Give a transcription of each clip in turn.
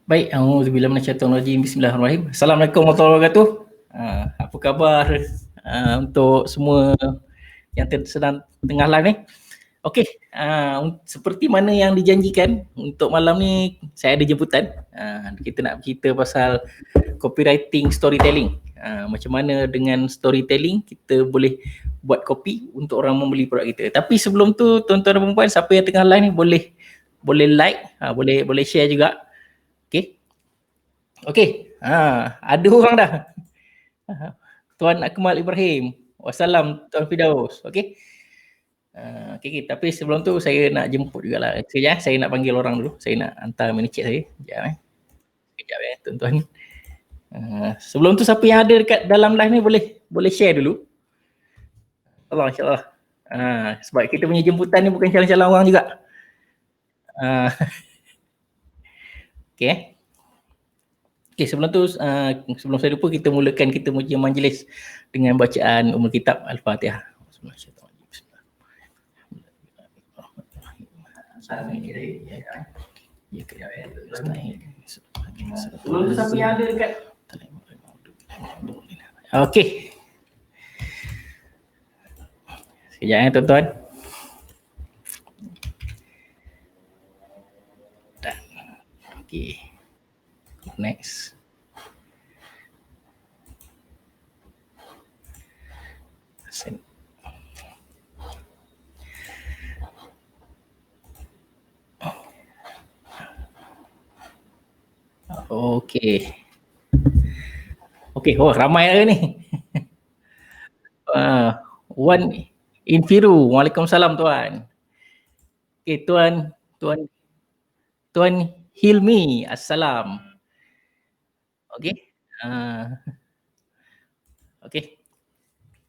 Baik, auzubillahi minasyaitonir rajim. Bismillahirrahmanirrahim. Assalamualaikum warahmatullahi wabarakatuh. Apa khabar untuk semua yang sedang tengah live ni? Okey, seperti mana yang dijanjikan untuk malam ni saya ada jemputan. Kita nak bercerita pasal copywriting storytelling. Macam mana dengan storytelling kita boleh buat copy untuk orang membeli produk kita. Tapi sebelum tu tuan-tuan dan puan, siapa yang tengah live ni boleh like, boleh share juga. Okey, ada orang dah. Tuan Akmal Ibrahim. Wassalam Tuan Firdaus. Okey. Okey, tapi sebelum tu saya nak jemput jugalah. Sekejap, saya nak panggil orang dulu. Saya nak hantar manager saya. Sekejap tuan-tuan. Sebelum tu siapa yang ada dekat dalam live ni boleh share dulu. Allah, insya-Allah. Sebab kita punya jemputan ni bukan calon-calon orang juga. Okey. Okey, sebelum tu sebelum saya lupa, kita mulakan kita punya majlis dengan bacaan Ummul Kitab Al-Fatihah. Sebelum tu siapa yang ada dekat? Okey. Sekejap tuan-tuan. Okey. Next. Okey. Okey, ramai hari ni. Wan Infiru. Waalaikumsalam tuan. Okey, Tuan Hilmi. Assalam. Okey. Okey.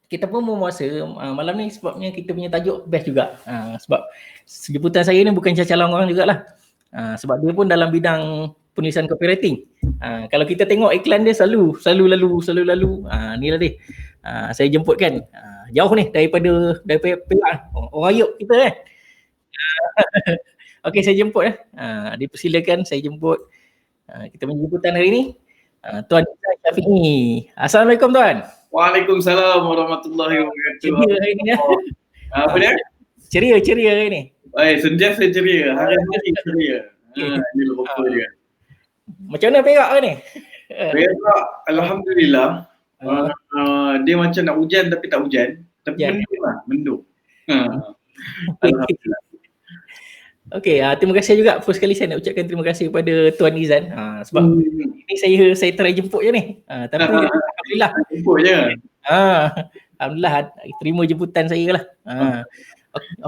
Kita pun memuasa malam ni sebabnya kita punya tajuk best juga. Sebab jemputan saya ni bukan calon orang jugalah. Sebab dia pun dalam bidang penulisan copywriting. Kalau kita tengok iklan dia selalu lalu. Ni lah dia. Saya jemput kan. Jauh ni daripada Perak. Orang Ayub kita kan. Okey, saya jemput dipersilakan saya jemput kita punya jemputan hari ni. Tuan Syafi'i. Assalamualaikum tuan. Waalaikumsalam warahmatullahi wabarakatuh. Ceria hari ni. Apa dia? Ceria hari ni. Sentiasa ceria. Hari-hari ceria. Ini lupa dia. Macam mana Perak ni? Perak, alhamdulillah. Dia macam nak hujan tapi tak hujan. Tapi mendung lah, mendung. Alhamdulillah. Okey, terima kasih juga. First kali saya nak ucapkan terima kasih kepada Tuan Izan. Sebab ini saya try jemput je ni. Tapi alhamdulillah. Jemput je. Alhamdulillah terima jemputan saya lah.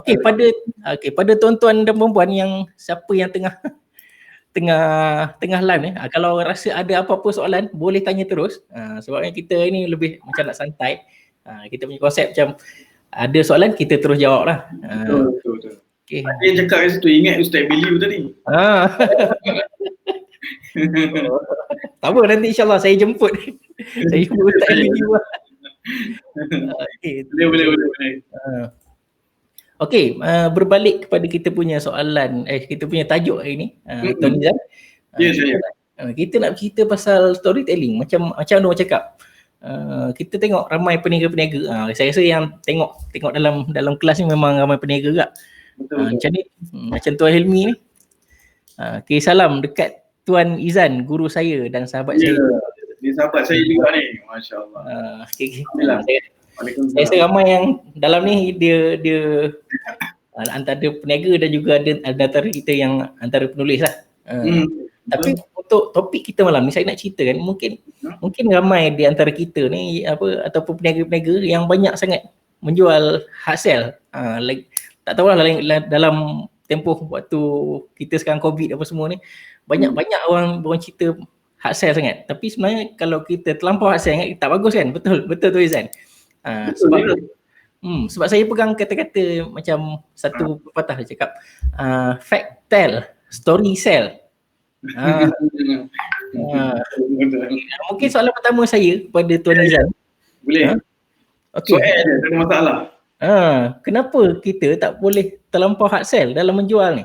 Okey, pada tuan-tuan dan puan-puan yang siapa yang tengah live ni, kalau rasa ada apa-apa soalan boleh tanya terus. Sebabnya kita ni lebih macam nak santai. Kita punya konsep macam ada soalan kita terus jawab lah. Betul. Okay. Dia cakap kat situ, ingat Ustaz Biliu tadi. Tak apa, nanti insyaAllah saya jemput. Saya jemput Ustaz Biliu lah. Boleh. Okey, berbalik kepada kita punya soalan, kita punya tajuk hari ni, Tuan Izan. Ya, saya. Kita nak cerita pasal storytelling. Macam Nur cakap, kita tengok ramai peniaga-peniaga. Saya rasa yang tengok dalam kelas ni memang ramai peniaga juga. Betul. Macam ni, macam Tuan Hilmi ni. Okay, salam dekat Tuan Izan, guru saya dan sahabat saya. Dia sahabat saya juga ni. Masya-Allah. Saya rasa ramai yang dalam ni dia antara peniaga dan juga ada antara kita yang antara penulis lah. Tapi untuk topik kita malam ni saya nak ceritakan mungkin ramai di antara kita ni ataupun peniaga-peniaga yang banyak sangat menjual hard sell. Tak tahulah dalam tempoh waktu kita sekarang COVID apa semua ni banyak orang cerita hard sell sangat. Tapi sebenarnya kalau kita terlampau hard sell sangat tak bagus kan? Betul tu Izan. Sebab saya pegang kata-kata macam satu pepatah dia cakap fact tell, story sell. Mungkin soalan pertama saya kepada Tuan Izan. Boleh. Okay. Soal je, tak ada masalah. Kenapa kita tak boleh terlampau hard sell dalam menjual ni?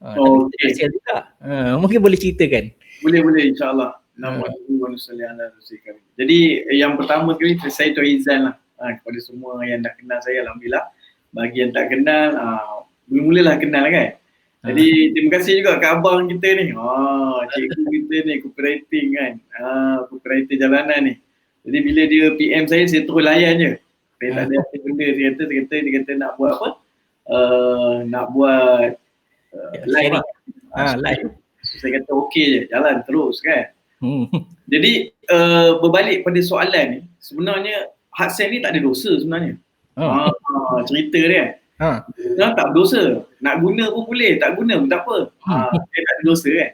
Tapi kita sell juga. Mungkin boleh ceritakan. Boleh insya-Allah. Nama Tuhan sallallahu alaihi wasallam. Jadi yang pertama kali saya Tuan Izan lah. Kepada semua yang dah kenal saya, alhamdulillah. Bagi yang tak kenal, mula-mulalah kenal kan. Jadi terima kasih juga kat abang kita ni. Cikgu kita ni copywriting kan. Copywriter jalanan ni. Jadi bila dia PM saya terus layan je. Saya tak ada apa benda, dia kata nak buat apa? Nak buat live. Live. So, saya kata okey je, jalan terus kan. Jadi berbalik pada soalan ni, sebenarnya hard sell ni tak ada dosa sebenarnya. Cerita dia kan. Tak berdosa. Nak guna pun boleh, tak guna pun tak apa. Dia tak ada dosa kan.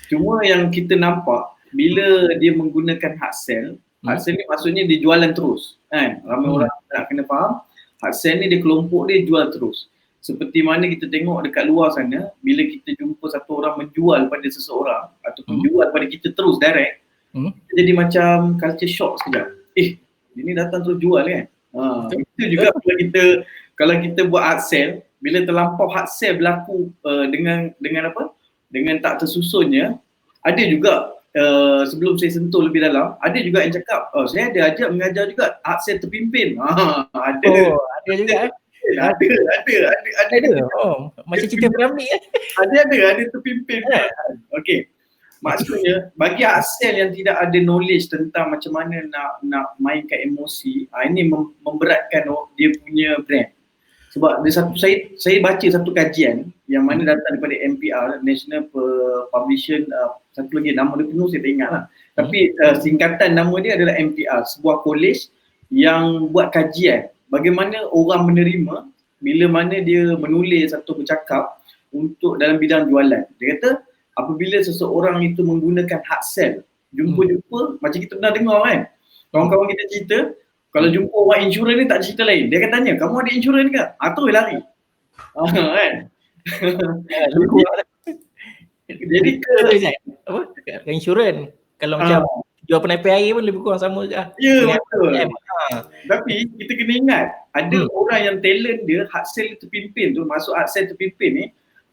Cuma yang kita nampak bila dia menggunakan hard sell ni maksudnya dia jualan terus kan. Ramai orang nak kena faham, hard sell ni dia kelompok dia jual terus. Seperti mana kita tengok dekat luar sana, bila kita jumpa satu orang menjual pada seseorang ataupun jual pada kita terus direct, jadi macam culture shock sekejap. Ini datang terus jual kan. Itu juga kalau kita buat hard sell, bila terlampau hard sell berlaku dengan apa? Dengan tak tersusunnya, ada juga sebelum saya sentuh lebih dalam, ada juga yang cakap, saya ada ajak mengajar juga hard sell terpimpin. Ada juga. Ada. Macam cerita Piramli kan? Ada terpimpin. Okey. Maksudnya bagi hard sell yang tidak ada knowledge tentang macam mana nak mainkan emosi, ini memberatkan dia punya brand. Sebab saya baca satu kajian yang mana datang daripada NPR, National Publication, satu lagi nama dia penuh saya tak ingat lah. Tapi singkatan nama dia adalah NPR, sebuah college yang buat kajian bagaimana orang menerima bila mana dia menulis atau bercakap untuk dalam bidang jualan. Dia kata apabila seseorang itu menggunakan hard sell, jumpa-jumpa macam kita pernah dengar kan, kawan-kawan kita cerita, kalau jumpa orang insurans ni tak cerita lain. Dia akan tanya, kamu ada insurans ke? Terus lari. Kan? Jadi apa? Insurans. Kalau macam jual penapi air pun lebih kurang sama je. Ya, betul. Tapi kita kena ingat, ada orang yang talent dia hard sell terpimpin tu, masuk hard sell terpimpin ni,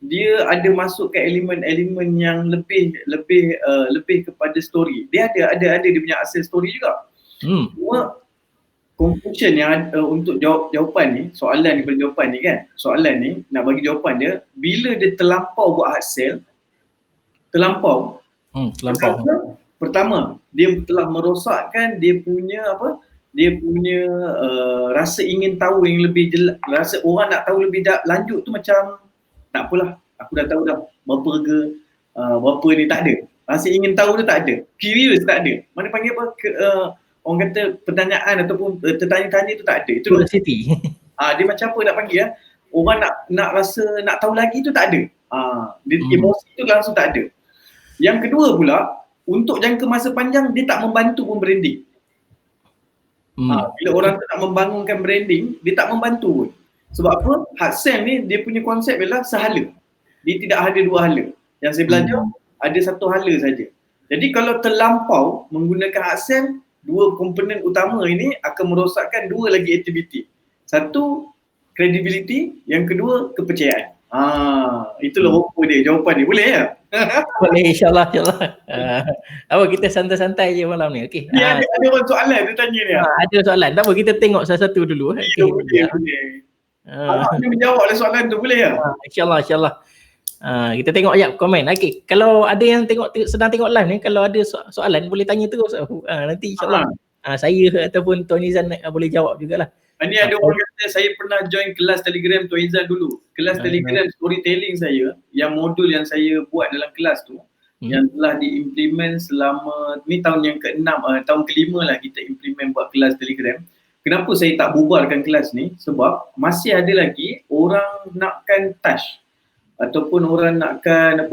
dia ada masuk ke elemen-elemen yang lebih kepada story. Dia ada dia punya hard sell story juga. Cuma conclusion yang untuk jawapan ni, soalan daripada jawapan ni kan, soalan ni nak bagi jawapan dia, bila dia terlampau buat hard sell, pertama dia telah merosakkan dia punya rasa ingin tahu yang lebih jelas, rasa orang nak tahu lebih lanjut tu macam tak apalah, aku dah tahu dah berapa harga, berapa ni, tak ada. Rasa ingin tahu tu tak ada. Curious tak ada. Mana panggil apa? Orang kata pertanyaan ataupun tertanya-tanya tu tak ada. Itu curiosity. Dia macam apa nak panggil orang nak rasa nak tahu lagi tu tak ada. Emosi tu langsung tak ada. Yang kedua pula, untuk jangka masa panjang dia tak membantu pun branding. Bila orang tu nak membangunkan branding, dia tak membantu pun. Sebab apa? Hard sell ni dia punya konsep ialah sehala. Dia tidak ada dua hala. Yang saya belajar ada satu hala saja. Jadi kalau terlampau menggunakan hard sell, dua komponen utama ini akan merosakkan dua lagi aktiviti. Satu, credibility, yang kedua, kepercayaan. Itulah rupa dia, jawapan dia. Boleh ya? Boleh, insyaAllah. Apa, kita santai-santai je malam ni. Okay. Ni ada orang soalan dia tanya ni. Ada soalan. Tak apa, kita tengok satu-satu dulu. Boleh. Dia menjawab soalan tu, boleh ya? InsyaAllah. Kita tengok sekejap komen. Okay. Kalau ada yang sedang tengok live ni, kalau ada soalan boleh tanya terus. Nanti insyaAllah saya ataupun Tuan Izan boleh jawab jugalah. Ini ada orang kata saya pernah join kelas Telegram Tuan Izan dulu. Kelas Telegram storytelling saya, yang modul yang saya buat dalam kelas tu, yang telah diimplement selama, ni tahun yang ke-6, tahun ke-5 lah kita implement buat kelas Telegram. Kenapa saya tak bubarkan kelas ni? Sebab masih ada lagi orang nakkan touch ataupun orang nakkan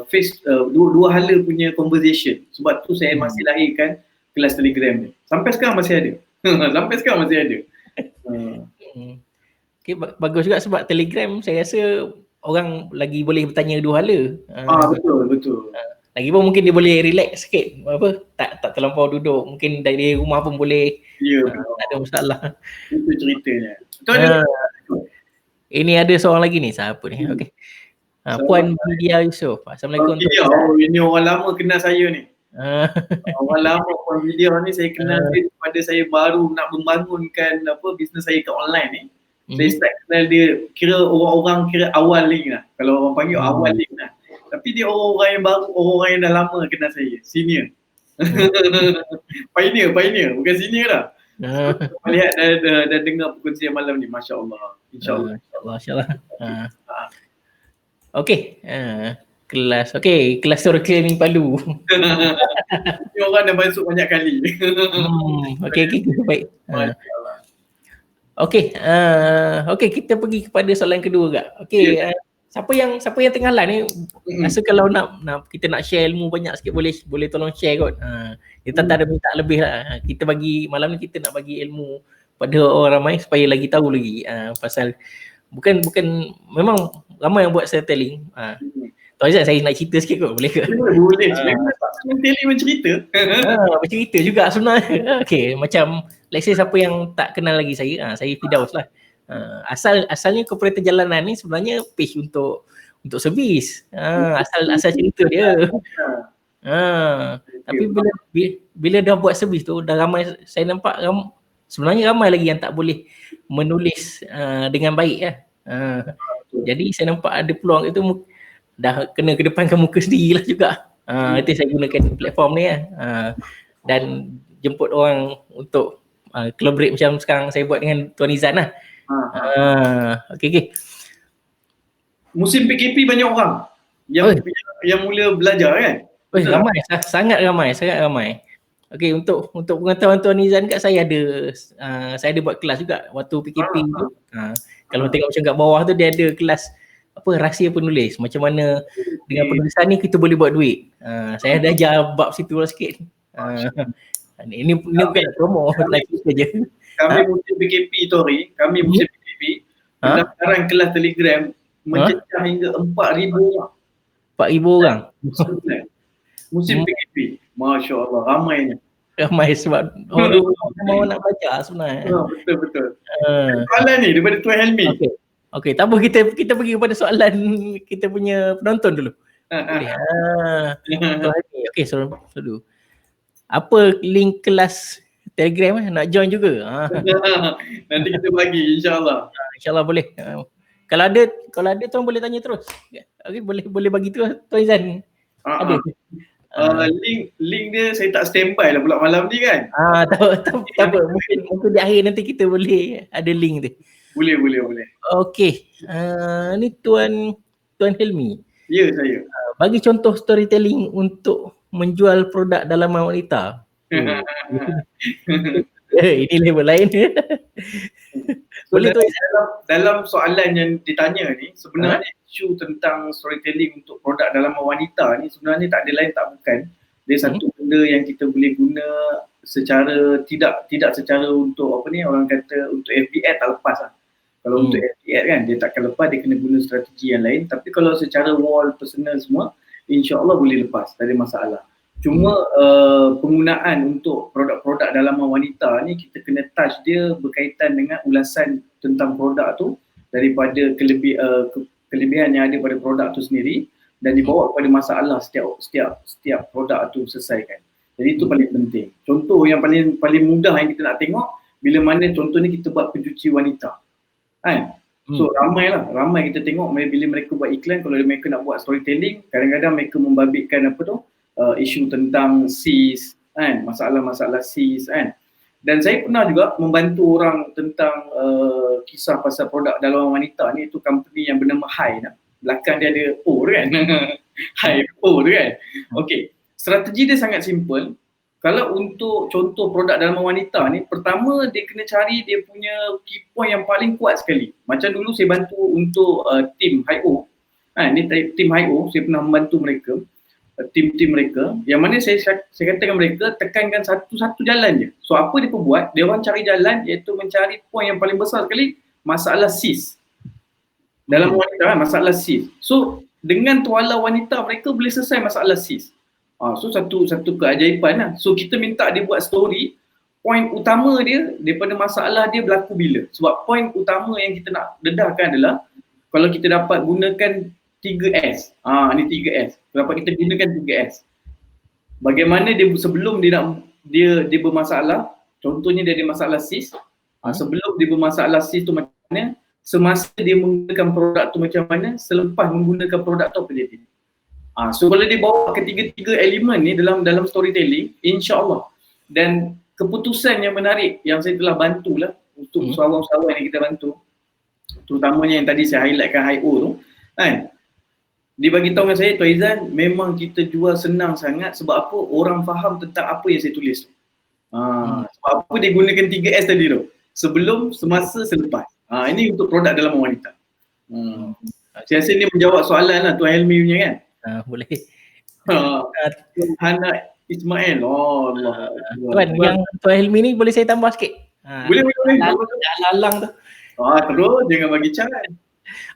face dua hala punya conversation. Sebab tu saya masih lahirkan kelas Telegram ni. Sampai sekarang masih ada. Okay, bagus juga sebab Telegram saya rasa orang lagi boleh bertanya dua hala. Betul. Lagipun mungkin dia boleh relax sikit, tak terlampau duduk, mungkin dari rumah pun boleh. Tak ada masalah. Itu ceritanya. Ini ada seorang lagi ni, siapa ni? Okey. Puan Vidya Yusof. Assalamualaikum. Ini orang lama kenal saya ni. Orang lama Puan Vidya ni saya kenal dia pada saya baru nak membangunkan bisnes saya kat online ni. Saya start kenal dia, kira orang-orang kira awal link lah. Kalau orang panggil awal link lah. Tapi dia orang-orang yang baru, orang-orang yang dah lama kenal saya, senior. Pioneer, bukan senior lah. Lihat dah dengar perkongsian malam ni, Masya Allah. InsyaAllah. Okey, kelas Oracle ni Palu. Ni orang dah masuk banyak kali. Okey, baik. Okey, kita pergi kepada soalan kedua agak. Okey, siapa yang tengah live ni rasa kalau nak kita nak share ilmu banyak sikit boleh tolong share kot. Kita tak ada minta lebih lah. Kita bagi malam ni kita nak bagi ilmu pada orang ramai supaya lagi tahu lagi pasal bukan memang ramai yang buat storytelling. Tuan Aizat, saya nak cerita sikit kot, boleh ke? Boleh. Storytelling bercerita. Bercerita juga sebenarnya. Okey, macam let's say siapa yang tak kenal lagi saya Fidaus lah. Asalnya kooperatif jalanan ni sebenarnya page untuk servis. Asal cerita dia. Tapi bila dah buat servis tu dah ramai, saya nampak sebenarnya ramai lagi yang tak boleh menulis dengan baik lah. Jadi saya nampak ada peluang itu dah kena kedepankan muka sendirilah juga. Itu saya gunakan platform ni dan jemput orang untuk collaborate macam sekarang saya buat dengan Tuan Izan lah. Okey. Musim PKP banyak orang yang mula belajar kan? Ramai, sangat ramai. Okey, untuk pengetahuan Tuan Izan kat saya ada buat kelas juga waktu PKP tu. Kalau tengok macam kat bawah tu dia ada kelas rahsia penulis, macam mana dengan penulisan ni kita boleh buat duit. Saya dah ajar bab situ lah sikit. Ini bukan promo, lagi saja. Kami musim PKP Tori, pendaftaran kelas Telegram mencecah hingga 4,000 orang. 4,000 orang. Musim PKP. Masya Allah, ramainya. Ramai sebab orang nak baca sebenarnya. Betul. Soalan ni daripada Tuan Helmi. Okey, tak apa, kita pergi kepada soalan kita punya penonton dulu. Okey, soalan dulu. Apa link kelas Telegram nak join juga? Nanti kita bagi, insyaAllah. InsyaAllah boleh. Kalau ada tuan boleh tanya terus. Okey, boleh bagi tu Tuan Izan. Ada. Link dia saya tak standby lah pula malam ni kan. Tak apa. Mungkin di akhir nanti kita boleh ada link tu. Boleh. Okey. Ni Tuan Helmi. Ya, saya. Bagi contoh storytelling untuk menjual produk dalaman wanita. Ini level lain. Boleh tu dalam soalan yang ditanya ni sebenarnya isu tentang storytelling untuk produk dalaman wanita ni sebenarnya tak ada lain tak bukan dia satu benda yang kita boleh guna secara tidak secara untuk orang kata untuk FB ad tak lepas lah. Kalau untuk FB ad kan dia takkan lepas, dia kena guna strategi yang lain. Tapi kalau secara wall personal semua insya-Allah boleh lepas, tak ada masalah. Cuma penggunaan untuk produk-produk dalaman wanita ni kita kena touch dia berkaitan dengan ulasan tentang produk tu daripada kelebihan yang ada pada produk tu sendiri dan dibawa kepada masalah setiap produk tu selesaikan. Jadi itu paling penting. Contoh yang paling mudah yang kita nak tengok bila mana contoh ni kita buat pencuci wanita. Kan? So ramai kita tengok bila mereka buat iklan, kalau mereka nak buat storytelling, kadang-kadang mereka membabitkan isu tentang sis kan, masalah-masalah sis kan. Dan saya pernah juga membantu orang tentang kisah pasal produk dalaman wanita ni. Itu company yang bernama Hai, belakang dia ada O kan. Hai O tu kan. Okey, strategi dia sangat simple. Kalau untuk contoh produk dalaman wanita ni, pertama dia kena cari dia punya key point yang paling kuat sekali. Macam dulu saya bantu untuk tim Hai-O. Ni tim Hai-O, saya pernah membantu mereka, tim mereka, yang mana saya katakan mereka tekankan satu jalan je. So apa dia buat? Dia orang cari jalan iaitu mencari point yang paling besar sekali, masalah sis. Dalam wanita kan, masalah sis. So dengan tuala wanita mereka boleh selesai masalah sis. So satu keajaiban lah. So kita minta dia buat story, point utama dia daripada masalah dia berlaku bila. Sebab point utama yang kita nak dedahkan adalah kalau kita dapat gunakan 3S. Ni 3S. Kenapa kita gunakan 3S? Bagaimana dia sebelum dia bermasalah, contohnya dia ada masalah cyst, sebelum dia bermasalah cyst tu macam mana, semasa dia menggunakan produk tu macam mana, selepas menggunakan produk tu apa jadi. So kalau dia bawa ketiga-tiga elemen ni dalam storytelling, insya-Allah. Dan keputusan yang menarik yang saya telah bantulah untuk usahawan-usahawan yang kita bantu, terutamanya yang tadi saya highlightkan I.O tu kan, dia bagi tahu dengan saya, Tuan Izan, memang kita jual senang sangat. Sebab apa? Orang faham tentang apa yang saya tulis tu. Sebab apa dia gunakan 3S tadi tu? Sebelum, semasa, selepas. Ini untuk produk dalam wanita. Saya rasa ni menjawab soalan lah Tuan Helmi punya kan? Boleh. Hana Ismail. Allah. Tuan, yang Tuan Helmi ni boleh saya tambah sikit? Boleh. Lalang tu. Terus jangan bagi caran.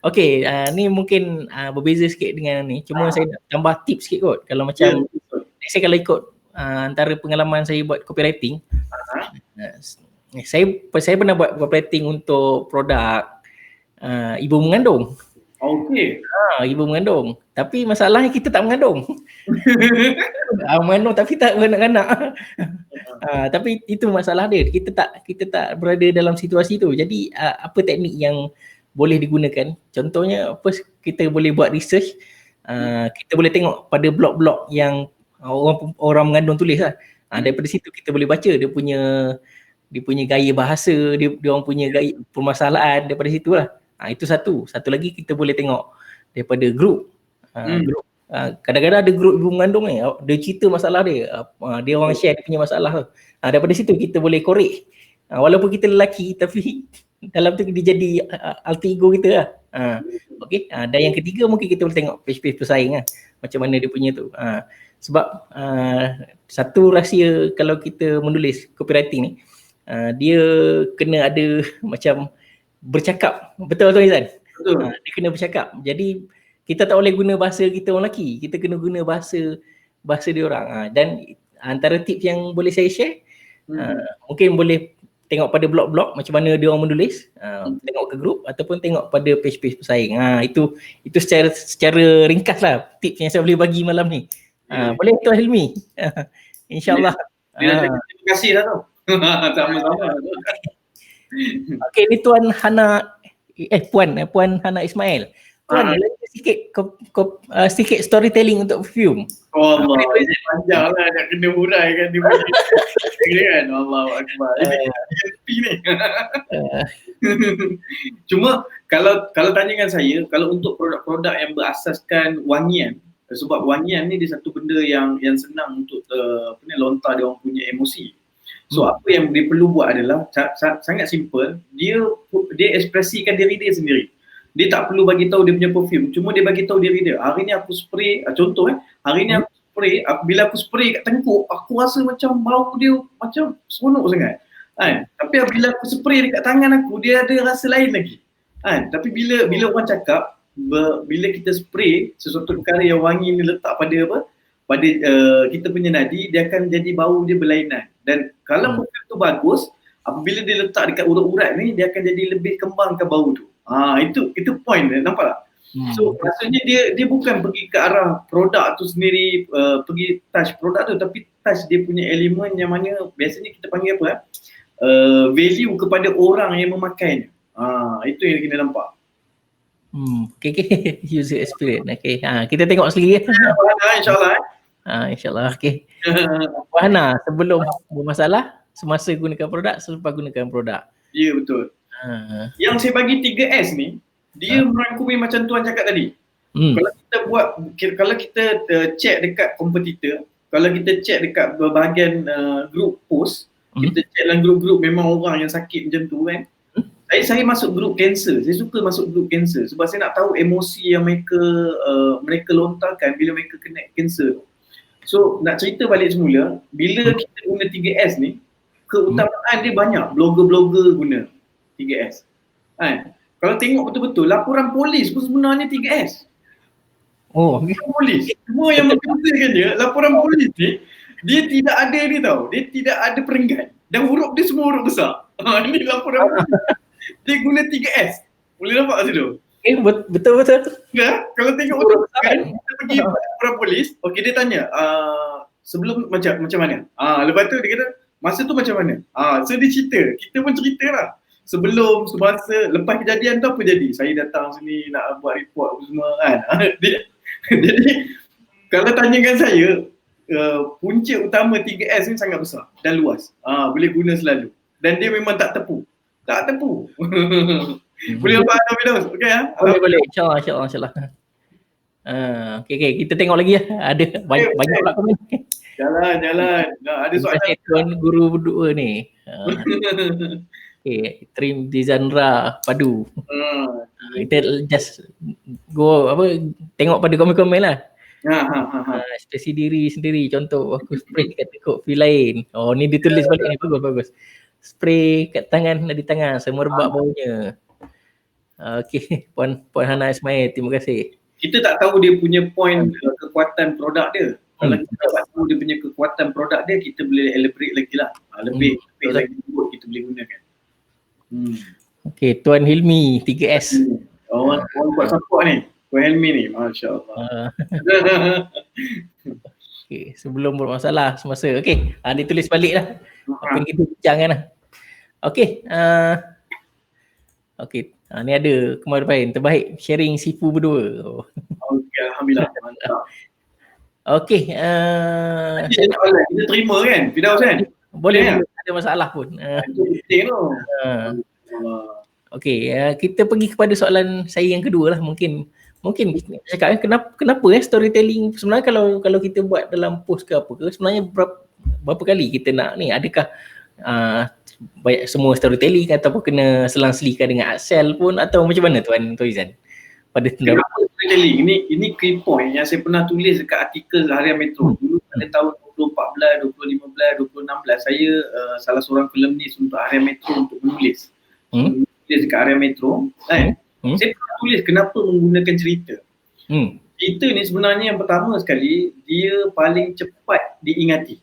Okey, ni mungkin berbeza sikit dengan ni. Cuma saya nak tambah tips sikit kot. Kalau macam saya kalau ikut antara pengalaman saya buat copywriting, saya pernah buat copywriting untuk produk ibu mengandung. Okey. Ibu mengandung. Tapi masalahnya kita tak mengandung. Mengandung tapi tak beranak-anak. Tapi itu masalah dia. Kita tak berada dalam situasi tu. Jadi apa teknik yang boleh digunakan? Contohnya apa, kita boleh buat research. Kita boleh tengok pada blog-blog yang orang mengandung tulis lah. Daripada situ kita boleh baca dia punya gaya bahasa, dia orang punya gaya permasalahan daripada situ lah. Itu satu lagi kita boleh tengok daripada grup. Kadang-kadang ada grup ibu mengandung ni, dia cerita masalah dia, dia orang share dia punya masalah tu. Daripada situ kita boleh korek. Walaupun kita lelaki tapi dalam tu dia jadi alter ego kita lah. Okey. Dan yang ketiga mungkin kita boleh tengok page-page pesaing lah, macam mana dia punya tu. Sebab satu rahsia kalau kita menulis copywriting ni, dia kena ada macam bercakap. Betul Tuan Izan? Betul. Dia kena bercakap. Jadi kita tak boleh guna bahasa kita orang lelaki. Kita kena guna bahasa dia orang. Dan antara tips yang boleh saya share, mungkin boleh tengok pada blog-blog macam mana dia orang menulis, tengok ke grup ataupun tengok pada page-page pesaing. Itu secara ringkas lah tips yang saya boleh bagi malam ni. Boleh Tuan Helmi? InsyaAllah. Terima kasih lah tu. Sama-sama. Okey, ni Tuan Hana, Puan Hana Ismail. Tuan, sikit storytelling untuk film. Allah, panjang lah nak kena huraikan dia punya kan. Allahu Akbar. Ini cuma kalau tanyakan saya, kalau untuk produk-produk yang berasaskan wangian, sebab wangian ni dia satu benda yang senang untuk lontar dia orang punya emosi. So apa yang dia perlu buat adalah sangat simple, dia ekspresikan diri dia sendiri. Dia tak perlu bagi tahu dia punya perfume, cuma dia bagi tahu diri dia. Hari ni aku spray, contoh hari ni aku spray, bila aku spray kat tengkuk, aku rasa macam bau dia macam seronok sangat. Tapi bila aku spray dekat tangan aku, dia ada rasa lain lagi. Tapi bila orang cakap, bila kita spray sesuatu perkara yang wangi ni letak pada kita punya nadi, dia akan jadi bau dia berlainan. Dan kalau perfume tu bagus, apabila dia letak dekat urat-urat ni, dia akan jadi lebih kembangkan bau tu. Itu point, nampak tak? So maksudnya dia bukan pergi ke arah produk tu sendiri, pergi touch produk tu, tapi touch dia punya elemen yang mana biasanya kita panggil apa? Value kepada orang yang memakainya. Itu yang kena nampak. Okay. User experience. Okay. Kita tengok sekali. InsyaAllah. InsyaAllah. Okay. Puan Hana, sebelum bermasalah, semasa gunakan produk, selepas gunakan produk. Ya, betul. Yang saya bagi 3S ni, dia merangkumi macam Tuan cakap tadi. Kalau kita check dekat kompetitor, kalau kita check dekat bahagian group post, kita check dalam group-group memang orang yang sakit macam tu kan. Saya masuk group cancer. Saya suka masuk group cancer sebab saya nak tahu emosi yang mereka lontarkan bila mereka kena cancer. So nak cerita balik semula, bila kita guna 3S ni, keutamaan dia banyak. Blogger-blogger guna 3S. Kalau tengok betul-betul, laporan polis pun sebenarnya 3S. Polis. Semua yang mengatakan dia, laporan polis ni, dia tidak ada ni tau. Dia tidak ada perenggan. Dan huruf dia semua huruf besar. Ini laporan polis. Dia guna 3S. Boleh nampak situ? Betul. Ya, kalau tengok betul kan, kita pergi para polis, okey dia tanya, sebelum macam mana? Lepas tu dia kata, masa tu macam mana? So dia cerita, kita pun cerita lah. Sebelum, semasa, lepas kejadian tu apa jadi? Saya datang sini nak buat report semua kan. Jadi, kalau tanyakan saya, punca utama 3S ni sangat besar dan luas. Boleh guna selalu. Dan dia memang tak tepu. Boleh nampak Firdaus? Okey Boleh. InsyaAllah. Okay, kita tengok lagi ya. Ada banyak pula komen. Jalan. Ada soalan. Terima kasih Tuan Guru berdua ni. Okay, Trim Dizandra Padu. Kita just go tengok pada komen-komen lah. Ekspresi diri sendiri, contoh aku spray kat tekuk feel lain. Ni ditulis balik ni, bagus. Spray kat tangan, di tangan, semerbak baunya. Okay, Puan Hana Ismail, terima kasih. Kita tak tahu dia punya point kekuatan produk dia. Kalau kita tak tahu dia punya kekuatan produk dia, kita boleh elaborate lagi lah. Lebih lagi kita boleh gunakan. Okay, Tuan Hilmi 3S. Orang buat support ni, Tuan Hilmi ni, Masya Allah. Okay, sebelum bermasalah semasa. Okay, dia tulis balik lah. Apa yang kita bincang kan lah. Okay, ni ada kemarin terbaik sharing sifu berdua. Okay, Alhamdulillah. Mantap. Okay, kita terima kan, Firdaus kan? Boleh, ada masalah pun. Itu penting tu. Okay, kita pergi kepada soalan saya yang kedua lah. Mungkin cakap kenapa storytelling sebenarnya kalau kita buat dalam post ke apa ke, sebenarnya berapa kali kita nak ni, adakah banyak semua storytelling ataupun kena selang-selikan dengan upsell pun, atau macam mana Tuan Izan? Pada storytelling ini key point yang saya pernah tulis dekat artikel Harian Metro dulu pada tahun 2014, 2015, 2016 saya salah seorang kolumnis untuk Harian Metro untuk menulis. Menulis dekat Harian Metro kan. Saya pernah tulis kenapa menggunakan cerita. Cerita ni sebenarnya yang pertama sekali dia paling cepat diingati.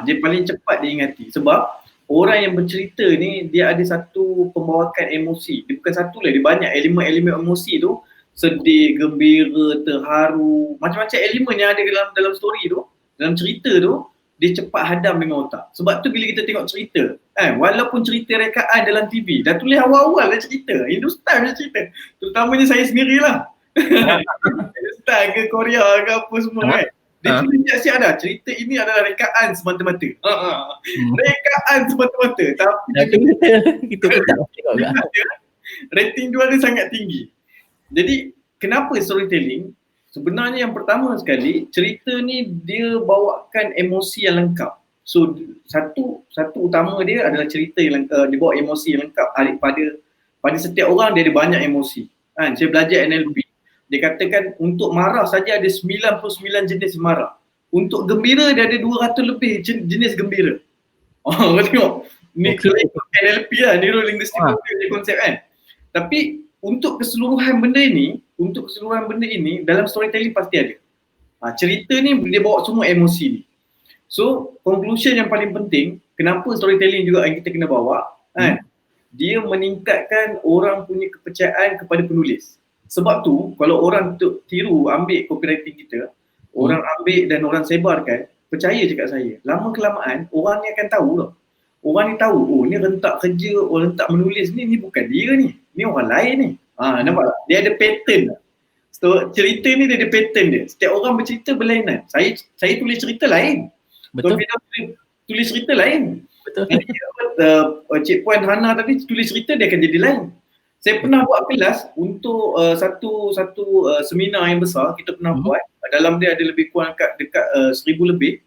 Dia paling cepat diingati sebab orang yang bercerita ni dia ada satu pembawakan emosi. Dia bukan satu lah, dia banyak elemen-elemen emosi tu. Sedih, gembira, terharu, macam-macam elemen yang ada dalam story tu, dalam cerita tu, dia cepat hadam dengan otak. Sebab tu bila kita tengok cerita, walaupun cerita rekaan dalam TV, dah tulis awal-awal dah cerita, Hindustan punya cerita. Terutamanya saya sendirilah. Hindustan ke Korea ke apa semua kan. Dia tulis siap-siap dah, cerita ini adalah rekaan semata-mata. Rekaan semata-mata. Tapi kita tak tengok kan. Rating dia ada sangat tinggi. Jadi kenapa storytelling? Sebenarnya yang pertama sekali, cerita ni dia bawakan emosi yang lengkap. So satu utama dia adalah cerita yang lengkap, dia bawa emosi yang lengkap. Pada setiap orang dia ada banyak emosi. Saya belajar NLP. Dia katakan untuk marah saja ada 99 jenis marah. Untuk gembira dia ada 200 lebih jenis gembira. Kau tengok. Ni NLP lah, Neuro Linguistic konsep kan. Tapi untuk keseluruhan benda ini dalam storytelling pasti ada. Cerita ni dia bawa semua emosi ni. So conclusion yang paling penting, kenapa storytelling juga yang kita kena bawa, dia meningkatkan orang punya kepercayaan kepada penulis. Sebab tu kalau orang tiru ambil copywriting kita, orang ambil dan orang sebarkan, percaya cakap saya, lama kelamaan orang ni akan tahu lah. Orang ni tahu, ni rentak kerja, orang rentak menulis ni bukan dia ni orang lain ni. Nampak tak? Dia ada pattern. So, cerita ni dia ada pattern dia. Setiap orang bercerita berlainan. Saya tulis cerita lain. Betul. Tulis cerita lain. Betul. Cik Puan Hana tadi tulis cerita dia akan jadi lain. Saya pernah buat kelas untuk satu seminar yang besar kita pernah buat. Dalam dia ada lebih kurang dekat 1,000 lebih.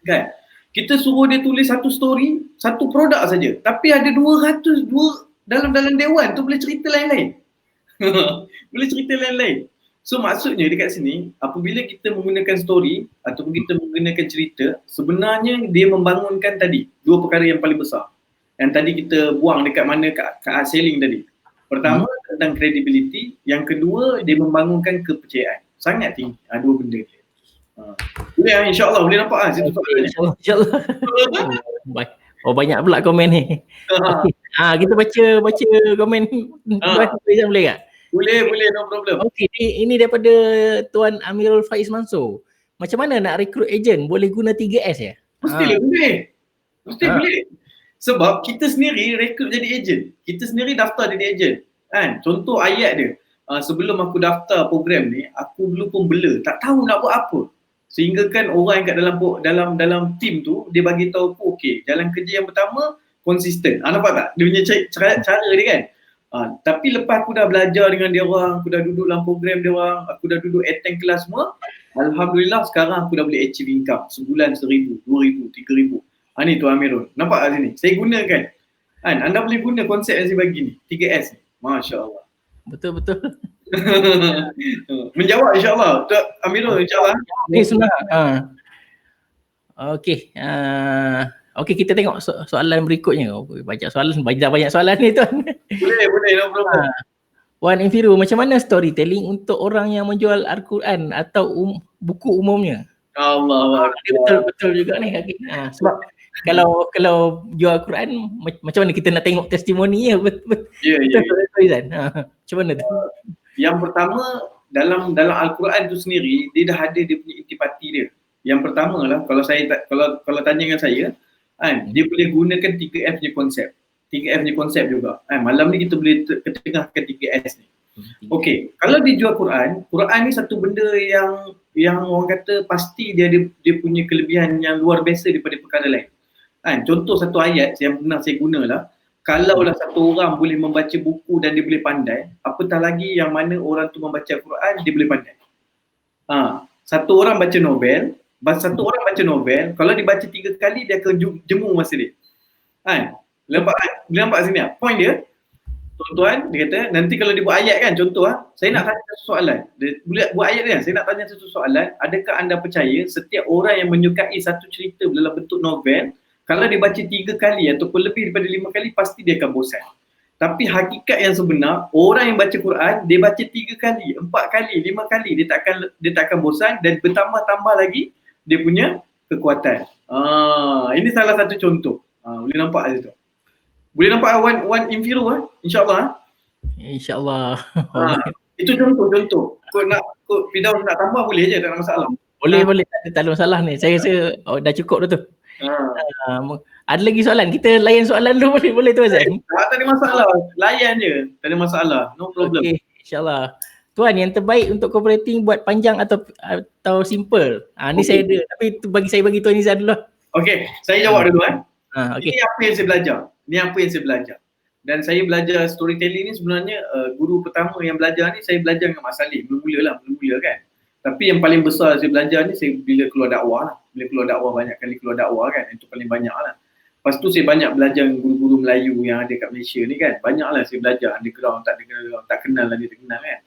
Kan? Kita suruh dia tulis satu story, satu produk saja. Tapi ada 200 dalam dewan tu boleh cerita lain-lain. Boleh cerita lain-lain. So maksudnya dekat sini, apabila kita menggunakan story ataupun kita menggunakan cerita, sebenarnya dia membangunkan tadi dua perkara yang paling besar. Yang tadi kita buang dekat mana kat selling tadi. Pertama tentang credibility, yang kedua dia membangunkan kepercayaan. Sangat tinggi. Dua benda dia. Boleh insya-Allah boleh nampak situ. InsyaAllah. Oh banyak pula komen ni. Okay. Kita baca komen boleh tak? Boleh, no problem. Okey, ini daripada Tuan Amirul Faiz Mansur. Macam mana nak rekrut ejen? Boleh guna 3S ya? Mestilah boleh. Boleh. Sebab kita sendiri rekrut jadi ejen. Kita sendiri daftar jadi ejen. Kan? Contoh ayat dia. Sebelum aku daftar program ni, aku dulu pun bela, tak tahu nak buat apa. Sehingga kan orang yang kat dalam team tu, dia bagi tahu aku, okey, jalan kerja yang pertama konsisten. Nampak tak? Dia punya cara dia kan. Tapi lepas aku dah belajar dengan dia orang, aku dah duduk dalam program dia orang, aku dah duduk attend kelas semua, alhamdulillah sekarang aku dah boleh achieve income sebulan 1,000, 2,000, 3,000. Ni Tuan Amirul. Nampak kat sini? Saya gunakan. Anda boleh guna konsep yang saya bagi ni, 3S ni. Masya-Allah. Betul. Menjawab insya-Allah. Tuan Amirul insya-Allah. Ni senang. Okey. Okey, kita tengok soalan berikutnya. Banyak soalan ni Tuan. Boleh, no problem. Wan Infiru, macam mana storytelling untuk orang yang menjual Al-Quran atau buku umumnya? Allah. Betul juga ni. Sebab kalau jual Al-Quran, macam mana kita nak tengok testimoni ya? Betul. Izan. Macam mana tu? Yang pertama, dalam Al-Quran tu sendiri, dia dah ada dia punya intipati dia. Yang pertama lah, kalau tanya dengan saya, dia boleh gunakan 3F punya konsep. 3F punya konsep juga. Malam ni kita boleh ketengahkan 3S ni. Okey, kalau dia jual Quran ni satu benda yang orang kata pasti dia punya kelebihan yang luar biasa daripada perkara lain. Contoh satu ayat yang pernah saya gunalah, kalaulah satu orang boleh membaca buku dan dia boleh pandai, apatah lagi yang mana orang tu membaca Quran dia boleh pandai. Satu orang baca novel, kalau dia baca 3 kali dia akan jemu masa dia. Nampak sini lah. Point dia, tuan-tuan, dia kata nanti kalau dia buat ayat kan, contoh saya nak tanya satu soalan. Dia buat ayat dia, saya nak tanya satu soalan, adakah anda percaya setiap orang yang menyukai satu cerita dalam bentuk novel, kalau dia baca 3 kali ataupun lebih daripada 5 kali, pasti dia akan bosan. Tapi hakikat yang sebenar, orang yang baca Quran, dia baca 3 kali, 4 kali, 5 kali, dia tak akan bosan dan bertambah-tambah lagi dia punya kekuatan. Ini salah satu contoh. Boleh nampak kat situ. Boleh nampak Wan Infiru insya-Allah. InsyaAllah. Itu contoh. Kau Firdaus nak tambah boleh je, tak ada masalah. Boleh. Tak ada masalah ni. Saya rasa dah cukup dah tu. Ada lagi soalan? Kita layan soalan dulu boleh tu Azan? Tak ada masalah. Layan je. Tak ada masalah. No problem. Okay, insyaAllah. Tuan, yang terbaik untuk copywriting buat panjang atau simple? Ni saya ada. Tapi bagi Tuan Izan dulu. Okay, saya jawab dulu Okay. Ini apa yang saya belajar. Dan saya belajar storytelling ni sebenarnya guru pertama yang belajar ni saya belajar dengan Mak Saleh. Mula-mula kan. Tapi yang paling besar saya belajar ni saya bila keluar dakwah lah. Bila keluar dakwah, banyak kali keluar dakwah kan. Itu paling banyak lah. Lepas tu saya banyak belajar dengan guru-guru Melayu yang ada kat Malaysia ni kan. Banyak lah saya belajar. Underground, tak kenal lah dia tak kenal kan.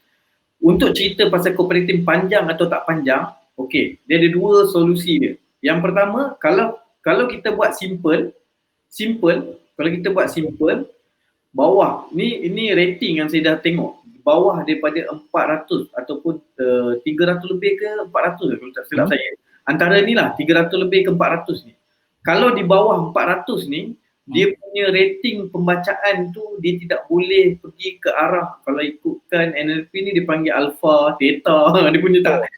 Untuk cerita pasal cooperating panjang atau tak panjang, okey, dia ada 2 solusi dia. Yang pertama, kalau kita buat simple, kalau kita buat simple, bawah, ni rating yang saya dah tengok, bawah daripada 400 ataupun 300 lebih ke 400 kalau tak silap saya. Antara ni lah, 300 lebih ke 400 ni. Kalau di bawah 400 ni, dia punya rating pembacaan tu dia tidak boleh pergi ke arah, kalau ikutkan NLP ni dia panggil alpha, theta, dia punya tahap.